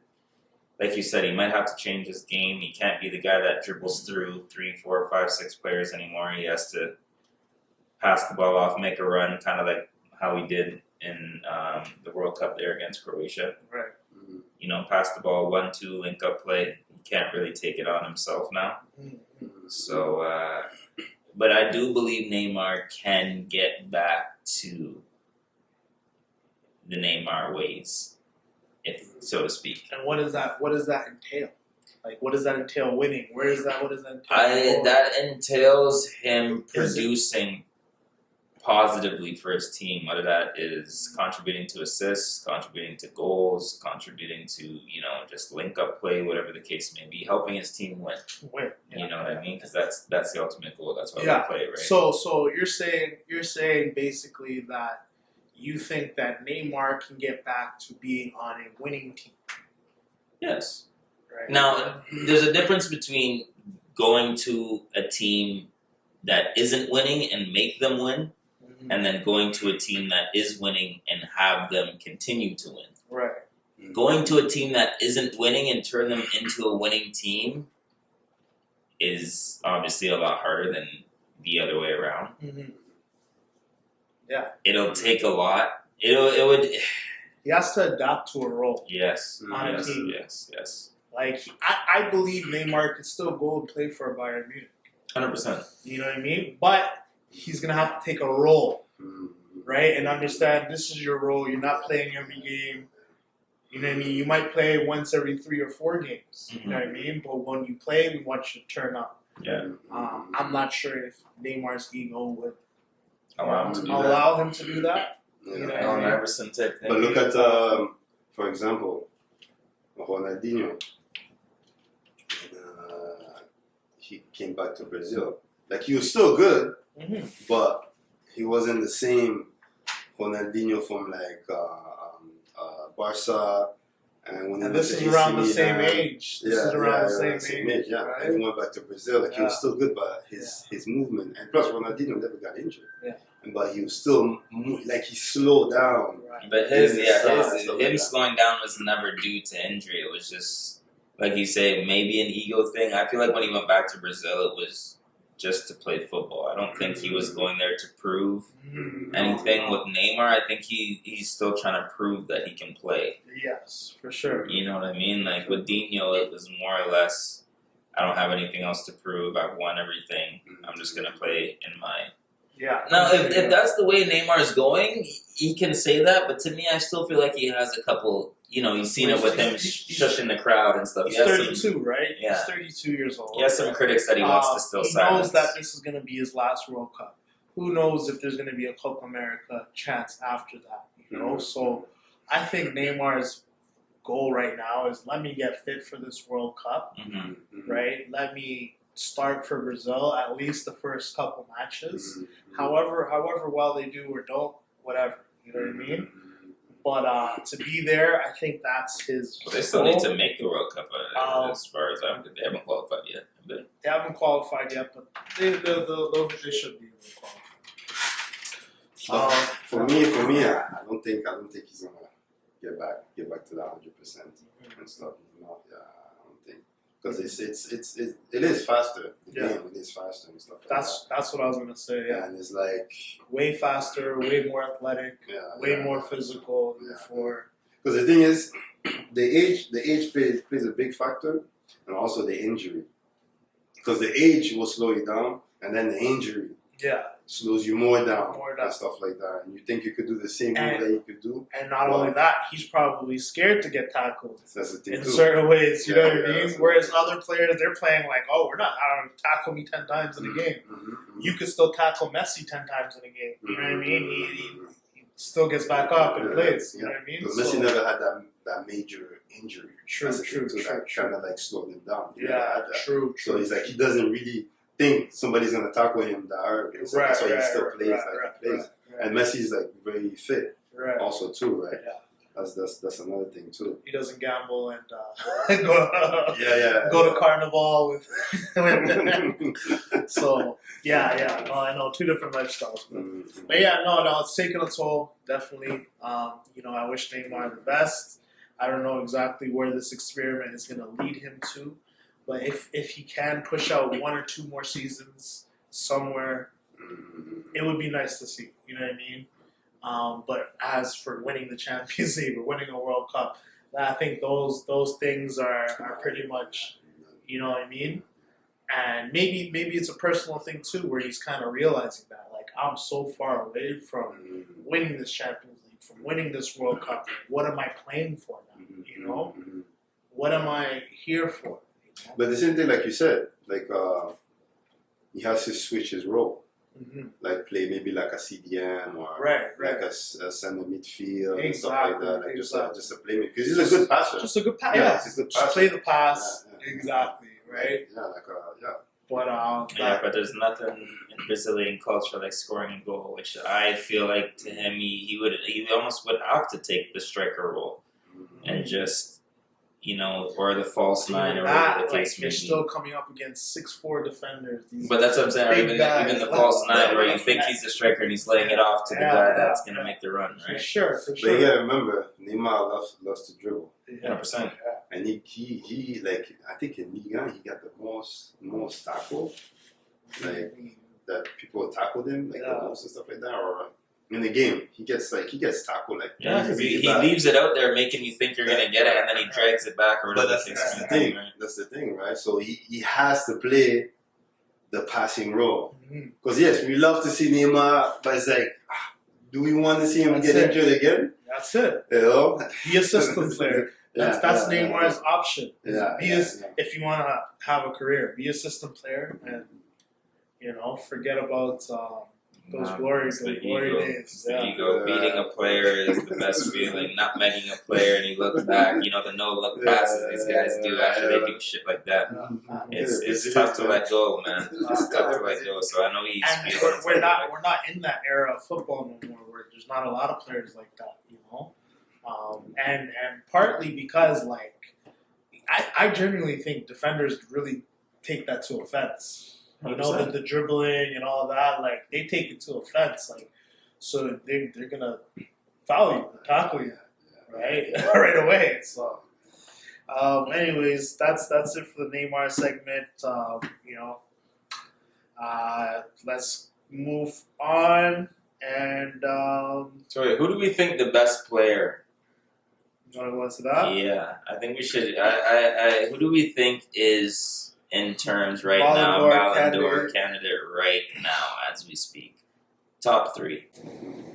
like you said, he might have to change his game. He can't be the guy that dribbles through 3, 4, 5, 6 players anymore. He has to pass the ball off, make a run, kind of like how he did in the World Cup there against Croatia. Right. You know, pass the ball, 1-2, link up play. He can't really take it on himself now. So, but I do believe Neymar can get back to the Neymar ways, if so to speak. And what does that entail? Like, what does that entail winning? What does that entail? That entails him producing positively for his team, whether that is contributing to assists, contributing to goals, contributing to, you know, just link up play, whatever the case may be, helping his team win. You know what I mean? Because that's the ultimate goal. That's why we play, right? So you're saying basically that you think that Neymar can get back to being on a winning team. Yes. Right. Now, there's a difference between going to a team that isn't winning and make them win, and then going to a team that is winning and have them continue to win. Right. Going to a team that isn't winning and turn them into a winning team is obviously a lot harder than the other way around. Yeah. It'll take a lot. It would. He has to adapt to a role. Yes. On a Yes. team. Yes. Like, I believe Neymar could still go and play for Bayern Munich. 100%. You know what I mean? But he's going to have to take a role, right? And understand this is your role. You're not playing every game. You know what I mean? You might play once every 3 or 4 games. You know what I mean? But when you play, we want you to turn up. Yeah. I'm not sure if Neymar's ego would Allow him to do that. allow him to do that. Yeah. You know what I Allen mean? Iverson type thing. But look at, for example, Ronaldinho. He came back to Brazil. Like, he was still good, but he wasn't the same Ronaldinho from like Barca. And this is around the same age. This is around the same age. Yeah, Right? and he went back to Brazil. Like, he was still good, but his movement, and plus Ronaldinho never got injured. Yeah. But he was still like, he slowed down. Right. But him slowing down was never due to injury. It was just, like you say, maybe an ego thing. I feel like when he went back to Brazil, it was just to play football. I don't think he was going there to prove anything. With Neymar, I think he's still trying to prove that he can play. Yes, for sure. You know what I mean? Like with Dino, it was more or less, I don't have anything else to prove. I've won everything. I'm just going to play in my... Yeah. Now, if that's the way Neymar is going, he can say that, but to me, I still feel like he has a couple... You know, you've seen it with him shushing the crowd and stuff. He's 32, right? Yeah. He's 32 years old. He has some critics that he wants to still silence. He knows that this is going to be his last World Cup. Who knows if there's going to be a Copa America chance after that, you know? So I think Neymar's goal right now is let me get fit for this World Cup, right? Let me start for Brazil, at least the first couple matches. However well they do or don't, whatever. You know what I mean? But to be there, I think that's his Well, they still need to make the World Cup as far as I'm concerned. They haven't qualified yet. But They haven't qualified yet, but they should be able to qualify. For me, I don't think he's gonna get back to that 100% and stuff. No, yeah, I don't think, because it is faster. The game, it is faster and stuff. That's what I was gonna say. Yeah, and it's like way faster, way more athletic, way more physical than before. Because the thing is, the age plays a big factor, and also the injury. Because the age will slow you down, and then the injury slows you more down and stuff like that. And you think you could do the same move that you could do. And not only that, he's probably scared to get tackled that's the thing in too. certain ways. You know what I mean? Yeah, Whereas other players, they're playing like, oh, we're not tackle me 10 times in a game. You could still tackle Messi 10 times in a game. You know what I mean? He still gets back up and plays. You know what I mean? But Messi never had that major injury. True. That kind of like slowed him down. True. So he's like, he doesn't really think somebody's gonna tackle him that early. So that's why he still plays like he plays. And Messi's like very fit, also too, right? Yeah. That's another thing too. He doesn't gamble and go to Carnival with. So no, I know 2 different lifestyles, but no, it's taking a toll. Definitely, I wish Neymar the best. I don't know exactly where this experiment is going to lead him to, but if he can push out 1 or 2 more seasons somewhere, it would be nice to see. You know what I mean? But as for winning the Champions League or winning a World Cup, I think those things are pretty much, you know what I mean? And maybe it's a personal thing too, where he's kind of realizing that, like, I'm so far away from winning this Champions League, from winning this World Cup. What am I playing for now? You know, what am I here for? You know? But the same thing, like you said, like he has to switch his role. Like play maybe like a CDM or like a center midfield and stuff like that. Like just a playmaker, because he's a good passer. Just a good pass. Yeah, he's a good passer. Just play the pass. Exactly. Right. Yeah, like But but there's nothing in Brazilian culture like scoring a goal, which I feel like to him he almost would have to take the striker role and just, you know, or the false nine or whatever the case may you're be. still coming up against 6'4" defenders. But that's what I'm saying. Or even the false nine, where you think Yeah. he's the striker and he's laying it off to the guy that's going to make the run, right? For sure. But you gotta remember, Neymar loves to dribble. 100%. And he like, I think in Ligue 1 he got the most tackle, like that people tackled him like the most and stuff like that. Or in the game he gets tackled like Because he leaves it out there making you think you're gonna get it, and then he drags it back or whatever. But that's the thing. Right? That's the thing, right? So he has to play the passing role. Because yes, we love to see Neymar, but it's like, do we want to see him get injured again? That's it. You know? Be a system player. That's Neymar's option. If you want to have a career, be a system player, and forget about those glory days. The ego. Beating a player is the best feeling. Nutmegging a player and you look back, the no-look passes these guys do after they do shit like that. It's tough to let go, man. It's tough to let go. So I know he's feeling. We're not in that era of football no more, where there's not a lot of players like that, and partly because I genuinely think defenders really take that to offense. The dribbling and all that, they take it to offense, so they're gonna foul you, tackle you, right, right away. So, anyways, that's it for the Neymar segment. Let's move on. And so, wait, who do we think the best player? You want to go into that? Yeah, I think we should. Who do we think is? In terms right Ballon now, Ballon d'Or candidate right now as we speak. Top 3.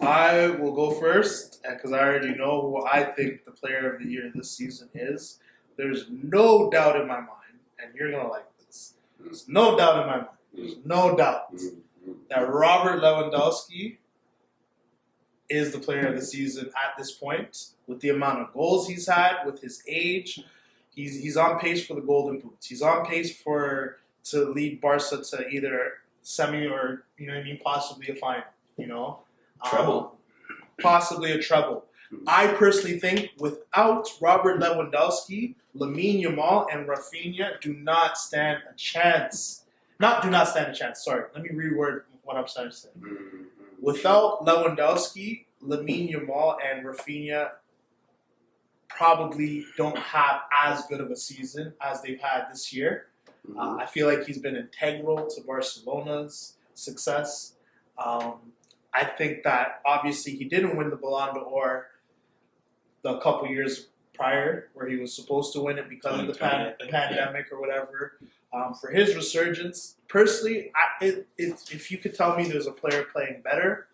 I will go first because I already know who I think the player of the year this season is. There's no doubt in my mind, and you're going to like this. There's no doubt in my mind. There's no doubt that Robert Lewandowski is the player of the season at this point, with the amount of goals he's had, with his age. He's on pace for the Golden Boots. He's on pace to lead Barca to either semi or possibly a final. Treble. Possibly a treble. I personally think without Robert Lewandowski, Lamine Yamal and Rafinha do not stand a chance. Do not stand a chance. Sorry, let me reword what I'm trying to say. Without Lewandowski, Lamine Yamal and Rafinha probably don't have as good of a season as they've had this year. I feel like he's been integral to Barcelona's success. I think that obviously he didn't win the Ballon d'Or the couple years prior, where he was supposed to win it because of the pandemic or whatever. For his resurgence, personally, if you could tell me there's a player playing better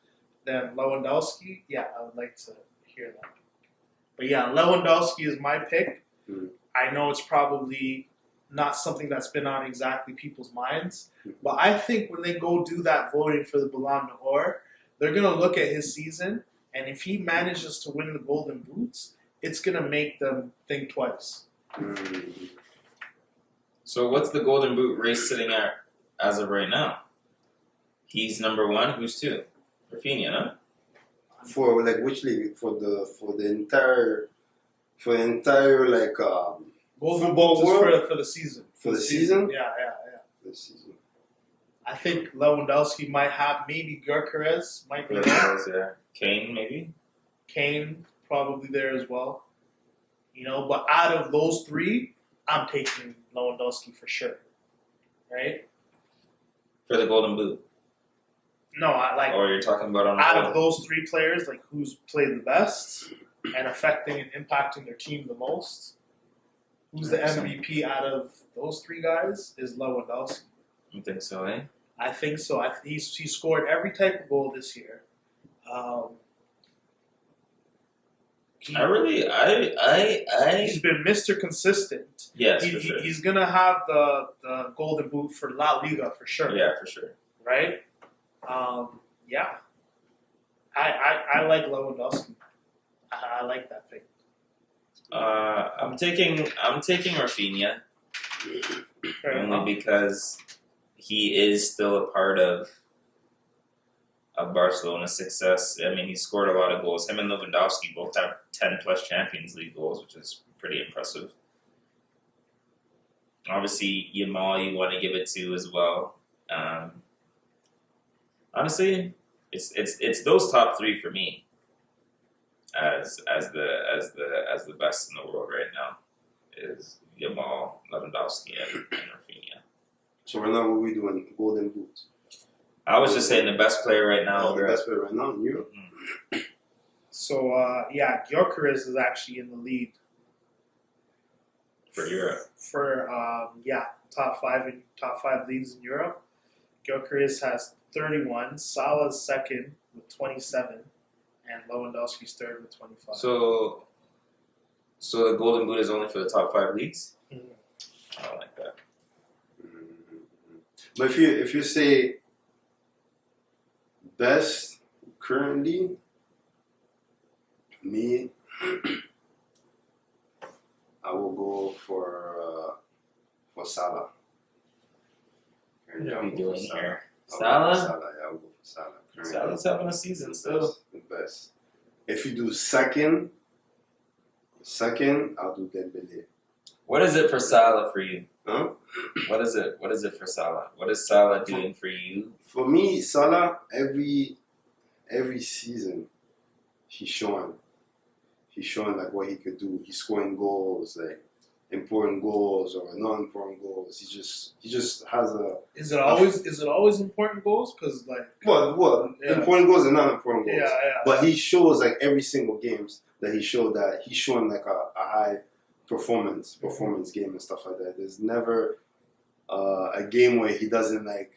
than Lewandowski, I would like to hear that. But Lewandowski is my pick. I know it's probably not something that's been on exactly people's minds, but I think when they go do that voting for the Ballon d'Or, they're going to look at his season, and if he manages to win the Golden Boots, it's going to make them think twice. So what's the Golden Boot race sitting at as of right now? He's number 1. Who's 2? Rafinha, no? For which league? For the entire Golden football Boots world for the season. For the season? Yeah. The season. I think Lewandowski might have, maybe Gyökeres might be there. Kane, maybe? Kane probably there as well. But out of those three, I'm taking Lewandowski for sure, right? For the Golden Boot. No, Or you're talking about on out of those three players, like who's played the best and affecting and impacting their team the most. Who's the MVP out of those three guys is Lewandowski. You think so, eh? I think so. He scored every type of goal this year. He's been Mr. Consistent. Yes, for sure. He's gonna have the Golden Boot for La Liga for sure. Yeah, for sure. Right? Yeah. I like Lewandowski. I like that pick. I'm taking Rafinha only because he is still a part of Barcelona's success. I mean, he scored a lot of goals. Him and Lewandowski both have 10 plus Champions League goals, which is pretty impressive. Obviously, Yamal you want to give it to as well. Honestly, it's those top three for me as the best in the world right now is Yamal, Lewandowski, and Rafinha. So right now, what are we doing? Golden Boot. I was just saying the best player right now. The best player right now in Europe. So Gyökeres is actually in the lead For Europe. For top five leagues in Europe. Gyökeres has 31. Salah's second with 27, and Lewandowski's third with 25. So the Golden Boot is only for the top 5 leagues? Mhm. I don't like that. But if you say best currently, me, I will go for Salah. What are we doing here? Salah? Salah? I will go for Salah. Salah's having a season still. The best. If you do second, I'll do Dembele. What is it for Salah for you? Huh? What is it for Salah? What is Salah doing for you? For me, Salah, every season, he's showing like what he could do. He's scoring goals, like important goals or non-important goals. He just has a. Is it always important goals? Because like important goals and non-important goals. Yeah. But he shows like every single games that he's showing like a high performance game and stuff like that. There's never a game where he doesn't like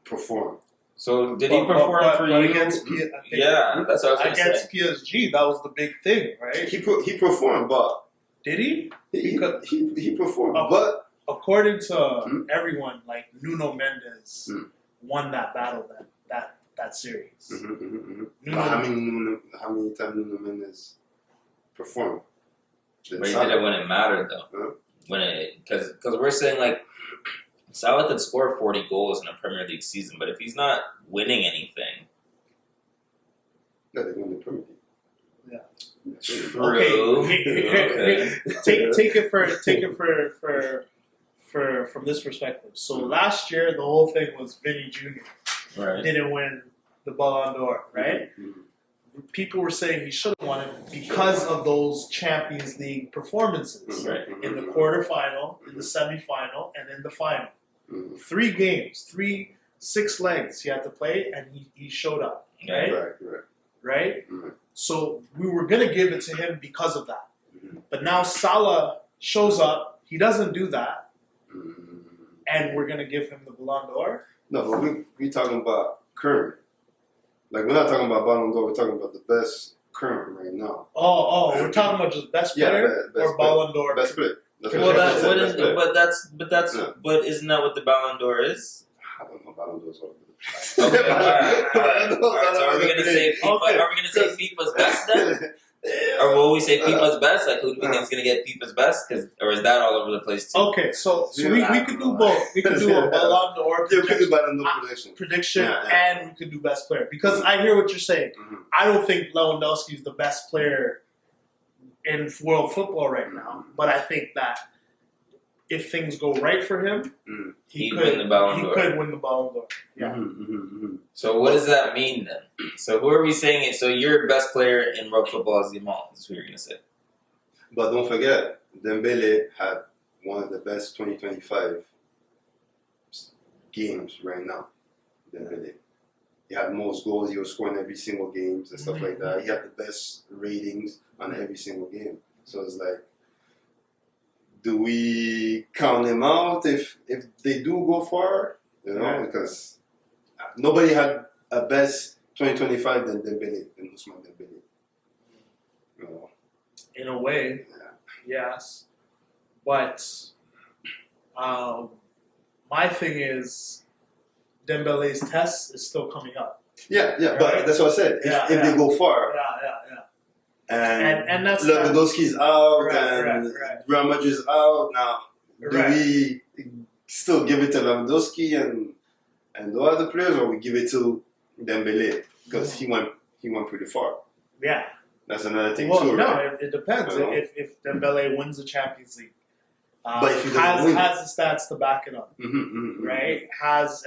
perform. So did he perform for you against Yeah, that's what I was going to say. Against PSG, that was the big thing, right? He performed, but did he? He performed, but according to everyone, like Nuno Mendes won that battle, that series. How many times Nuno Mendes performed? But he did it when it mattered, though. Because we're saying like Salah could score 40 goals in a Premier League season, but if he's not winning anything, they win the Premier League. Okay. Take it from this perspective. So last year the whole thing was Vinny Jr. Right. Didn't win the Ballon d'Or, right? People were saying he should have won it because of those Champions League performances in the quarterfinal, in the semifinal, and in the final. 3 games, 6 legs he had to play, and he showed up. Right? So we were going to give it to him because of that. But now Salah shows up, he doesn't do that, and we're going to give him the Ballon d'Or? No, but we're talking about current. Like, we're not talking about Ballon d'Or, we're talking about the best current right now. Oh, we're talking about just best player or Ballon d'Or? Best player. But isn't that what the Ballon d'Or is? I don't know, Ballon d'Or is all over the place. Okay, all right. So are we going to say FIFA? Okay. Are we going to say FIFA's best then? Or will we say FIFA's best? Like, who do we think is going to get FIFA's best? Or is that all over the place too? Okay, so we could do both. We could do a Ballon d'Or prediction and we could do best player. Because I hear what you're saying. I don't think Lewandowski is the best player in world football right now. But I think that if things go right for him, he could win the Ballon d'Or. Yeah. So what does that mean then? So who are we saying it? So your best player in world football is Yamal. That's what you're going to say. But don't forget, Dembele had one of the best 2025 games right now. Dembele. He had most goals. He was scoring every single game and stuff like that. He had the best ratings on every single game. So it's like, do we count him out if they do go far? You know, because nobody had a best 2025 than Dembele, than Ousmane Dembele. You know. In a way, yes. But my thing is, Dembele's test is still coming up. Yeah, Right? but that's what I said. If they go far, and that's Lewandowski's out, right. Real Madrid's out now, do we still give it to Lewandowski and the other players, or we give it to Dembele because he went pretty far? Yeah, that's another thing well, too. No, right? it depends. If Dembele wins the Champions League, but if he has win the stats to back it up, right? Has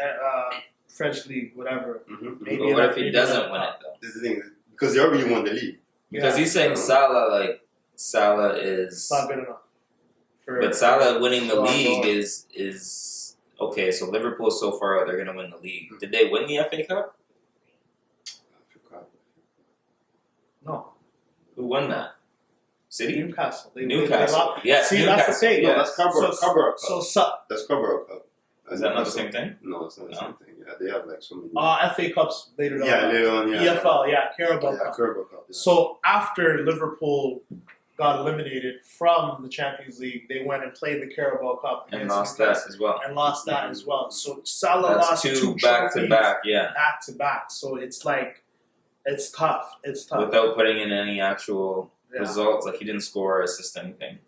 French league, whatever. But what if he doesn't win it though? This is the thing, because they already won the league. Because he's saying Salah is not good enough. But Salah winning the league is okay. So Liverpool so far they're gonna win the league. Did they win the FA Cup? No. Who won that? City? Newcastle. Newcastle. Yes. See, Newcastle. that's the thing. No, that's Carabao Cup. That's Carabao Cup. Is that not the same thing? No, it's not the same thing. Yeah, they have like so many. FA Cups later on. Yeah, later on. Yeah. EFL. Yeah, Carabao Cup. Carabao Cup. Yeah. So after Liverpool got eliminated from the Champions League, they went and played the Carabao Cup and lost that as well. So Salah lost two back to back. Yeah, back to back. So it's like it's tough. It's tough without putting in any actual results. Like he didn't score or assist anything.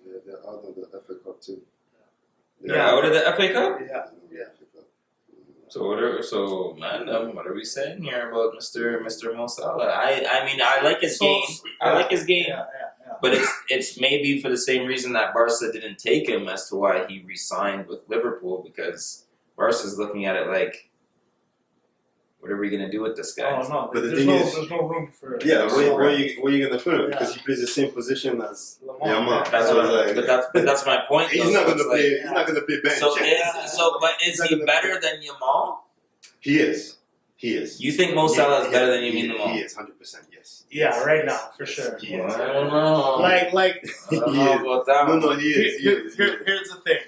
Yeah, they're out of the FA Cup too. Out of the FA Cup. Yeah. So what are we saying here about Mr. Mo Salah? I mean, I like his game. I like his game. But it's maybe for the same reason that Barca didn't take him as to why he re-signed with Liverpool, because Barca's looking at it like, what are we gonna do with this guy? Oh no, but there's no room for it. Yeah, where are you gonna put him? Because he plays the same position as Lamar. That's but that's my point. He's not gonna play. He's not gonna play bench. But is he better than Yamal? He is. You think Mo Salah is better than Yamal? He is 100%. Yes. Yeah, right now for sure. He is. I don't know. Like I don't know about that. No, he is. Here's the thing,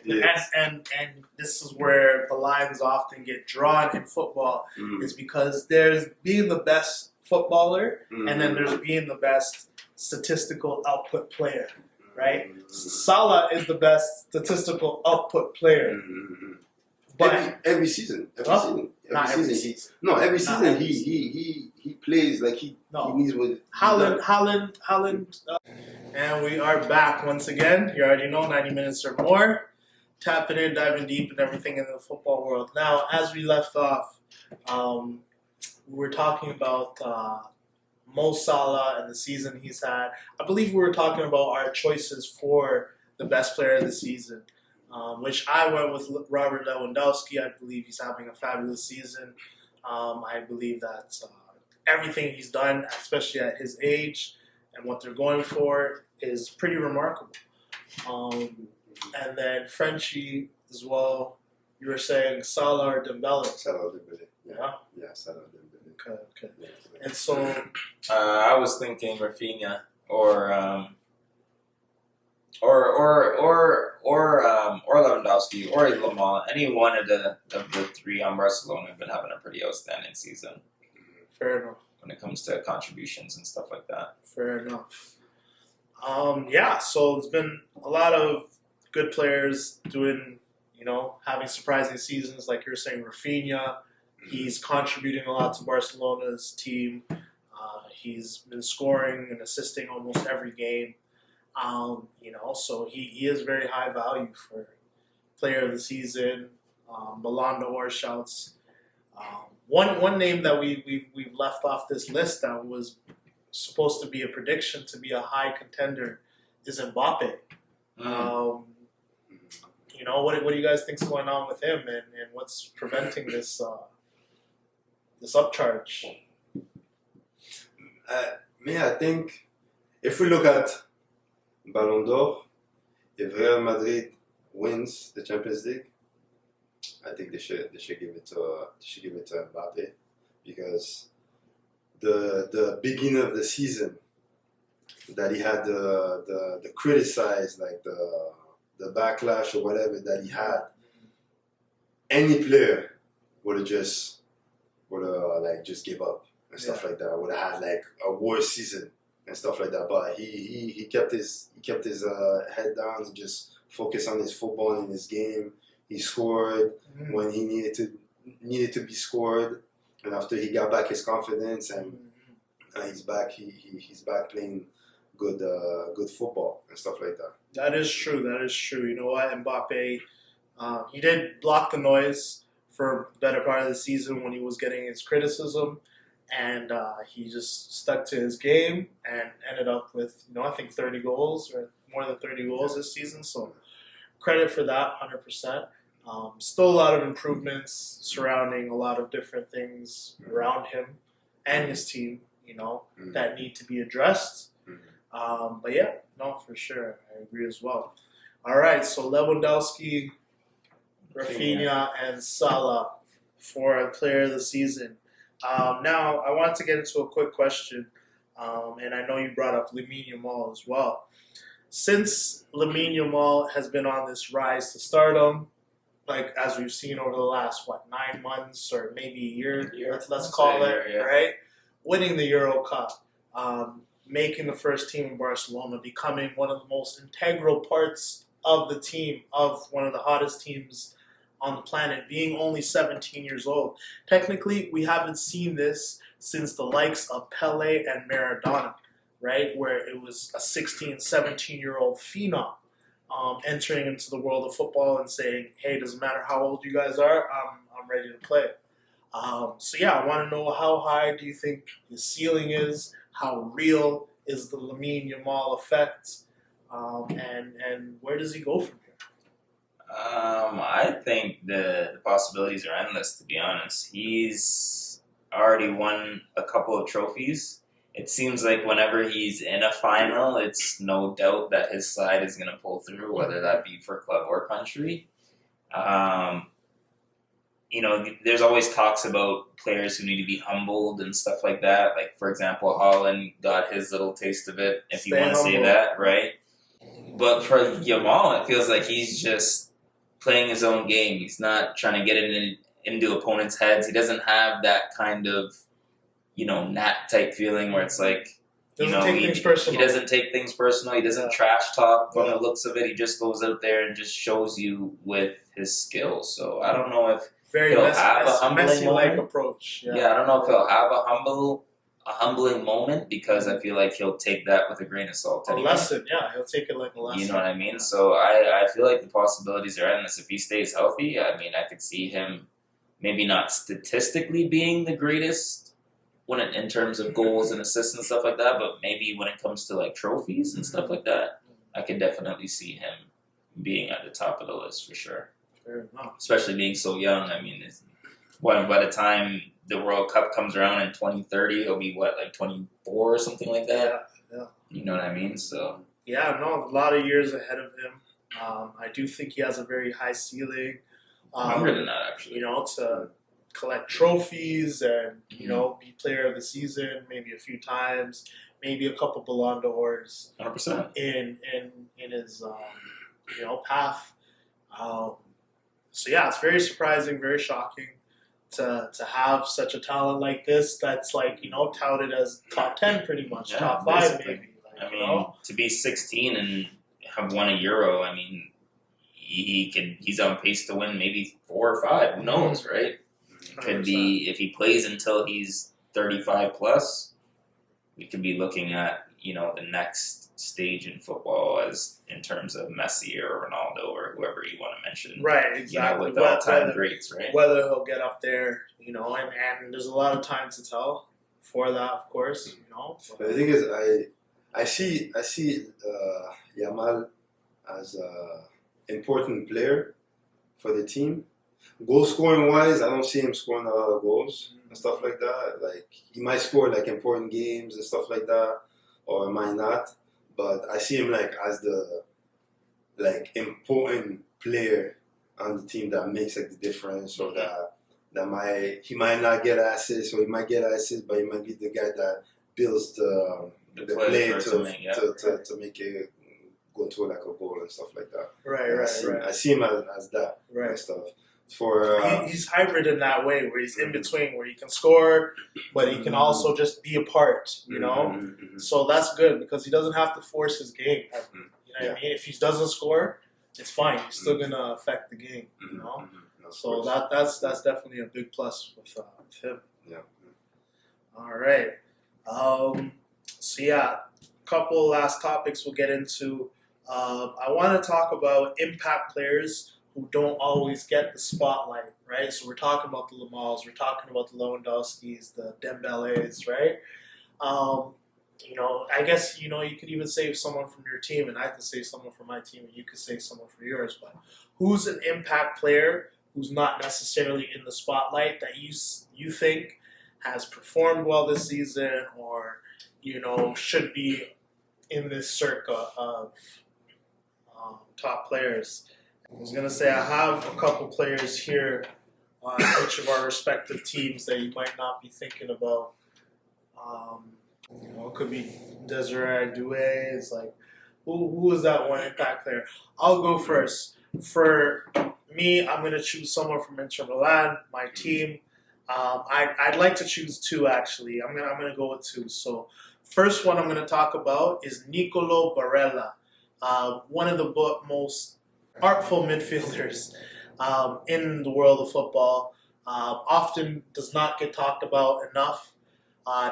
and this is where the lines often get drawn in football, is because there's being the best footballer, and then there's being the best statistical output player, right? Salah is the best statistical output player, but every season, every season he plays like he needs with Haaland. And we are back once again. You already know, 90 minutes or more. Tapping in, diving deep in everything in the football world. Now, as we left off, we were talking about Mo Salah and the season he's had. I believe we were talking about our choices for the best player of the season, which I went with Robert Lewandowski. I believe he's having a fabulous season. I believe that everything he's done, especially at his age, and what they're going for is pretty remarkable. And then Frenchy as well. You were saying Salah or Dembele? Salah Dembele. Yeah, Salah Dembele. Okay. And so I was thinking Rafinha or Lewandowski or Lamar. Any one of the three on Barcelona have been having a pretty outstanding season. Fair enough. When it comes to contributions and stuff like that. Fair enough. So it's been a lot of good players doing, having surprising seasons. Like you're saying, Rafinha, he's contributing a lot to Barcelona's team. He's been scoring and assisting almost every game. So he is very high value for player of the season, Ballon d'Or shouts. One name that we've left off this list that was supposed to be a prediction to be a high contender is Mbappe. What do you guys think's going on with him, and what's preventing this upcharge? I think if we look at Ballon d'Or, if Real Madrid wins the Champions League, I think they should give it to Mbappe, because the beginning of the season that he had the criticize, like the backlash or whatever that he had, any player would have just give up and stuff like that. Would have had like a worse season and stuff like that. But he kept his head down and just focused on his football and his game. He scored when he needed to be scored, and after he got back his confidence, and he's back. He's back playing good football and stuff like that. That is true. You know what, Mbappe, he did block the noise for the better part of the season when he was getting his criticism, and he just stuck to his game and ended up with, I think 30 goals or more than 30 goals this season. So credit for that, 100%. Still a lot of improvements surrounding a lot of different things around him and his team, that need to be addressed. But yeah, no, for sure. I agree as well. All right, so Lewandowski, Rafinha, and Salah for Player of the Season. Now, I want to get into a quick question, and I know you brought up Lamine Yamal as well. Since Lamine Yamal has been on this rise to stardom, like as we've seen over the last, 9 months or maybe a year, let's call it, right? Winning the Euro Cup, making the first team in Barcelona, becoming one of the most integral parts of the team, of one of the hottest teams on the planet, being only 17 years old. Technically, we haven't seen this since the likes of Pele and Maradona, right? Where it was a 16, 17-year-old phenom entering into the world of football and saying, hey, doesn't matter how old you guys are, I'm ready to play. So yeah, I want to know, how high do you think his ceiling is? How real is the Lamine Yamal effect? And where does he go from here? I think the possibilities are endless, to be honest. He's already won a couple of trophies. It seems like whenever he's in a final, it's no doubt that his side is going to pull through, whether that be for club or country. There's always talks about players who need to be humbled and stuff like that. Like, for example, Holland got his little taste of it, if you want to say that, right? But for Yamal, it feels like he's just playing his own game. He's not trying to get it into opponents' heads. He doesn't have that kind of, Nat type feeling where it's like, he doesn't take things personal. He doesn't trash talk from the looks of it. He just goes out there and just shows you with his skills. So I don't know if he'll have a humbling moment. Approach. Yeah, I don't know if he'll have a humbling moment, because I feel like he'll take that with a grain of salt. A lesson, yeah. He'll take it like a lesson. You know what I mean? So I feel like the possibilities are endless. If he stays healthy, I could see him maybe not statistically being the greatest in terms of goals and assists and stuff like that, but maybe when it comes to like trophies and stuff like that, I could definitely see him being at the top of the list for sure. Fair enough. Especially being so young. By the time the World Cup comes around in 2030, he'll be 24 or something like that. Yeah. You know what I mean? So yeah, no, a lot of years ahead of him. I do think he has a very high ceiling. Longer than that, actually. To collect trophies and be player of the season maybe a few times, maybe a couple Ballon d'Ors 100% in his path. So yeah, it's very surprising, very shocking to have such a talent like this. That's touted as top 10 pretty much, top 5 maybe. To be 16 and have won a Euro, he's on pace to win maybe 4 or 5. Who knows, right? Could be, if he plays until he's 35 plus, we could be looking at the next stage in football as in terms of Messi or Ronaldo or whoever you want to mention. Right, exactly. With the all-time greats, right? Whether he'll get up there, and there's a lot of time to tell for that, of course. But the thing is, I see Yamal as an important player for the team. Goal scoring wise, I don't see him scoring a lot of goals and stuff like that. Like, he might score important games and stuff like that, or might not. but I see him like as the important player on the team that makes like the difference, or he might not get assist, or he might get assist, but he might be the guy that builds the play to make it go to like a goal and stuff like that. Right. I see him as that and stuff. He's hybrid in that way, where he's in between, where he can score, but he can also just be a part, you know? So that's good, because he doesn't have to force his game. You know what I mean? If he doesn't score, it's fine. He's still going to affect the game, you know? So that's definitely a big plus with him. Yeah. All right. So yeah, a couple last topics we'll get into. I want to talk about impact players who don't always get the spotlight, right? So we're talking about the Lamals, we're talking about the Lewandowskis, the Dembélés, right? You know, I guess, you know, you could even save someone from your team, and I could save someone from my team, and you could save someone from yours. But who's an impact player who's not necessarily in the spotlight that you think has performed well this season, or, you know, should be in this circle of top players? I was going to say I have a couple players here on each of our respective teams that you might not be thinking about. You know, it could be Desiree Doué. It's like, who is that one impact player? I'll go first. For me, I'm going to choose someone from Inter Milan, my team. I'd like to choose two, actually. I'm gonna go with two. So, first one I'm going to talk about is Nicolo Barella, one of the most artful midfielders in the world of football. Often does not get talked about enough.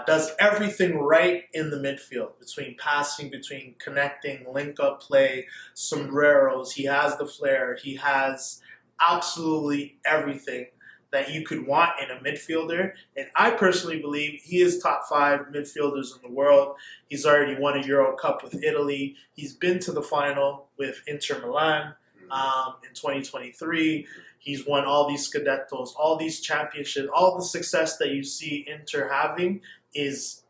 Does everything right in the midfield, between passing, between connecting, link-up play, sombreros. He has the flair. He has absolutely everything that you could want in a midfielder. And I personally believe he is top 5 midfielders in the world. He's already won a Euro Cup with Italy. He's been to the final with Inter Milan in 2023. He's won all these Scudettos, all these championships, all the success that you see Inter having is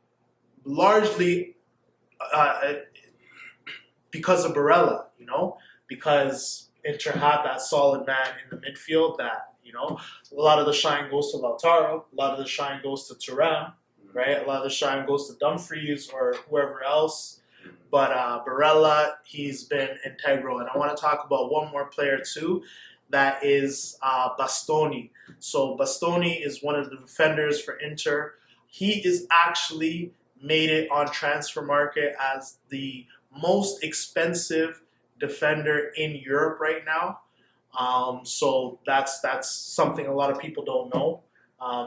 largely because of Barella, you know, because Inter had that solid man in the midfield that, you know, a lot of the shine goes to Lautaro, a lot of the shine goes to Thuram, right? A lot of the shine goes to Dumfries or whoever else. But Barella, he's been integral. And I want to talk about one more player too. That is Bastoni. So Bastoni is one of the defenders for Inter. He is actually made it on transfer market as the most expensive defender in Europe right now. So that's something a lot of people don't know.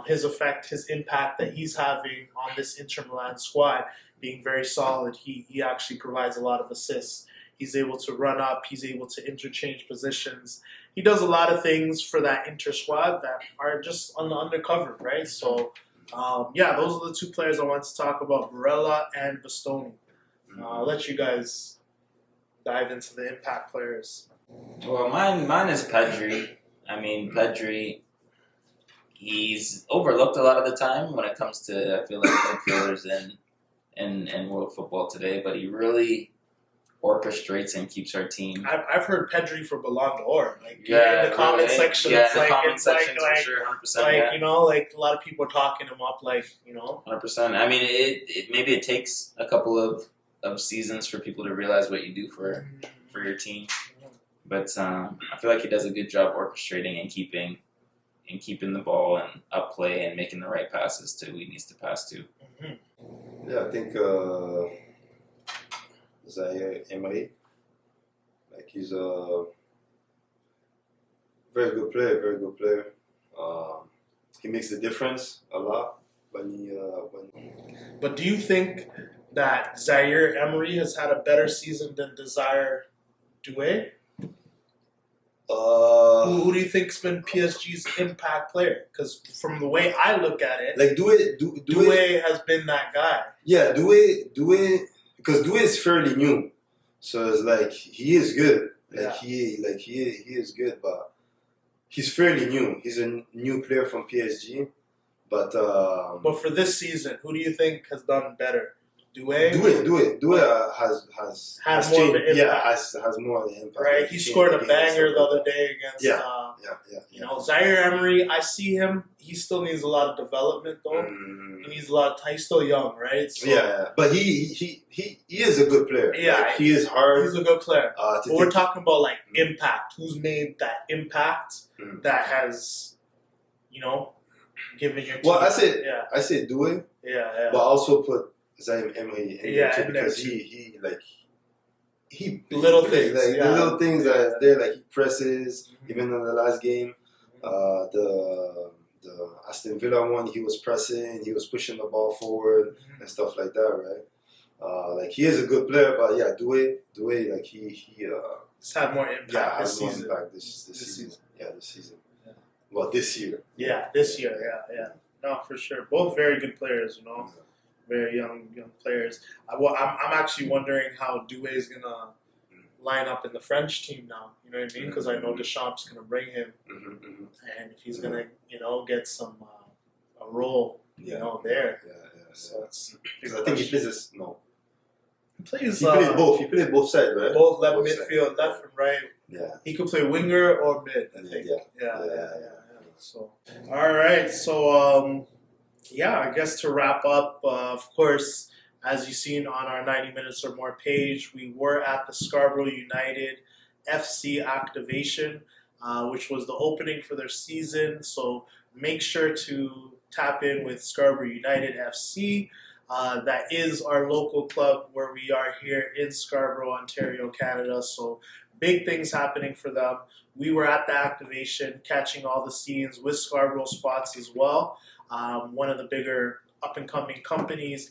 His effect, his impact that he's having on this Inter Milan squad being very solid. He actually provides a lot of assists. He's able to run up. He's able to interchange positions. He does a lot of things for that Inter squad that are just on the undercover, right? So, yeah, those are the two players I want to talk about, Barella and Bastoni. I'll let you guys dive into the impact players. Well, mine is Pedri. I mean, Pedri, he's overlooked a lot of the time when it comes to, I feel like, midfielders in world football today, but he really orchestrates and keeps our team. I've heard Pedri for Ballon d'Or. Like, yeah, in the comment section. Yeah, it's in the like, comment it's section like, for sure, 100%. Like, yeah. you know, like a lot of people are talking him up, like, you know. 100%. I mean, it maybe it takes a couple of seasons for people to realize what you do for your team. But I feel like he does a good job orchestrating and keeping the ball and up play and making the right passes to who he needs to pass to. Yeah, I think Zaire Emery, like he's a very good player. He makes the difference a lot But do you think that Zaire Emery has had a better season than Desire Doué? Who do you think's been PSG's impact player? Because from the way I look at it, like Doué has been that guy. Yeah, Doué, because Doué is fairly new, so it's like he is good. He is good, but he's fairly new. He's a new player from PSG, but for this season, who do you think has done better? Due. Due has Has more of an changed. Yeah, impact. has more of an impact. Right, he scored a banger the other day against. You know, Zaire Emery. I see him. He still needs a lot of development, though. He needs a lot of time. He's still young, right? So, but he is a good player. Yeah, like, he is hard. He's a good player. But we're talking about like impact. Who's made that impact that has, you know, given your team? Well, I say Due. Yeah. But I also put Zaire Emery in there too, because he little things, like the little things that there, like he presses. Even in the last game, the Aston Villa one, he was pressing, he was pushing the ball forward and stuff like that, right? Like he is a good player, but yeah, Due, like he's had more impact this season. This season. Yeah, this season. Yeah. Well, this year. Yeah, this year. Yeah. No, for sure. Both very good players, you know. Very young players. I'm actually wondering how Due is gonna line up in the French team now. You know what I mean? Because I know Deschamps gonna bring him, and if he's gonna, you know, get some a role, you know, there. So it's. I think he plays this. No. He plays. He played both. He played both sides, right? Both left, midfield, left and right. Yeah. He could play winger or mid. I think. Yeah. So. All right. So. I guess to wrap up, of course, as you've seen on our 90 Minutes or More page, we were at the Scarborough United FC activation, which was the opening for their season. So make sure to tap in with Scarborough United FC. That is our local club where we are here in Scarborough, Ontario, Canada. So big things happening for them. We were at the activation, catching all the scenes with Scarborough Spots as well. One of the bigger up-and-coming companies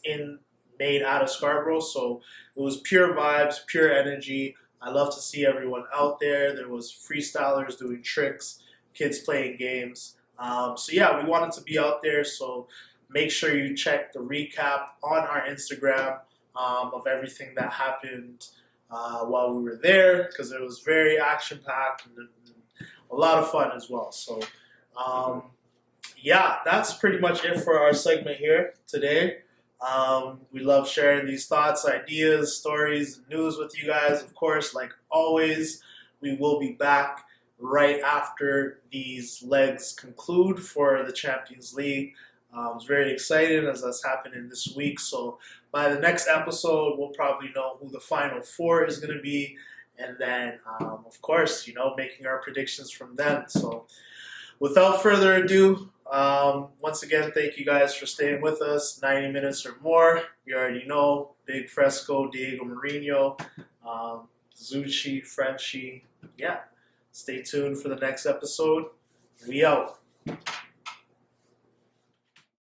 made out of Scarborough. So it was pure vibes, pure energy. I love to see everyone out there. There was freestylers doing tricks, kids playing games. We wanted to be out there. So make sure you check the recap on our Instagram of everything that happened while we were there, because it was very action-packed and a lot of fun as well. So, that's pretty much it for our segment here today. We love sharing these thoughts, ideas, stories, and news with you guys. Of course, like always, we will be back right after these legs conclude for the Champions League. I was very excited as that's happening this week. So by the next episode, we'll probably know who the Final Four is going to be. And then, of course, making our predictions from then. So without further ado, once again, thank you guys for staying with us. 90 minutes or more. You already know, Big Fresco, Diego Mourinho, Xucci, Frenchy. Stay tuned for the next episode. We out.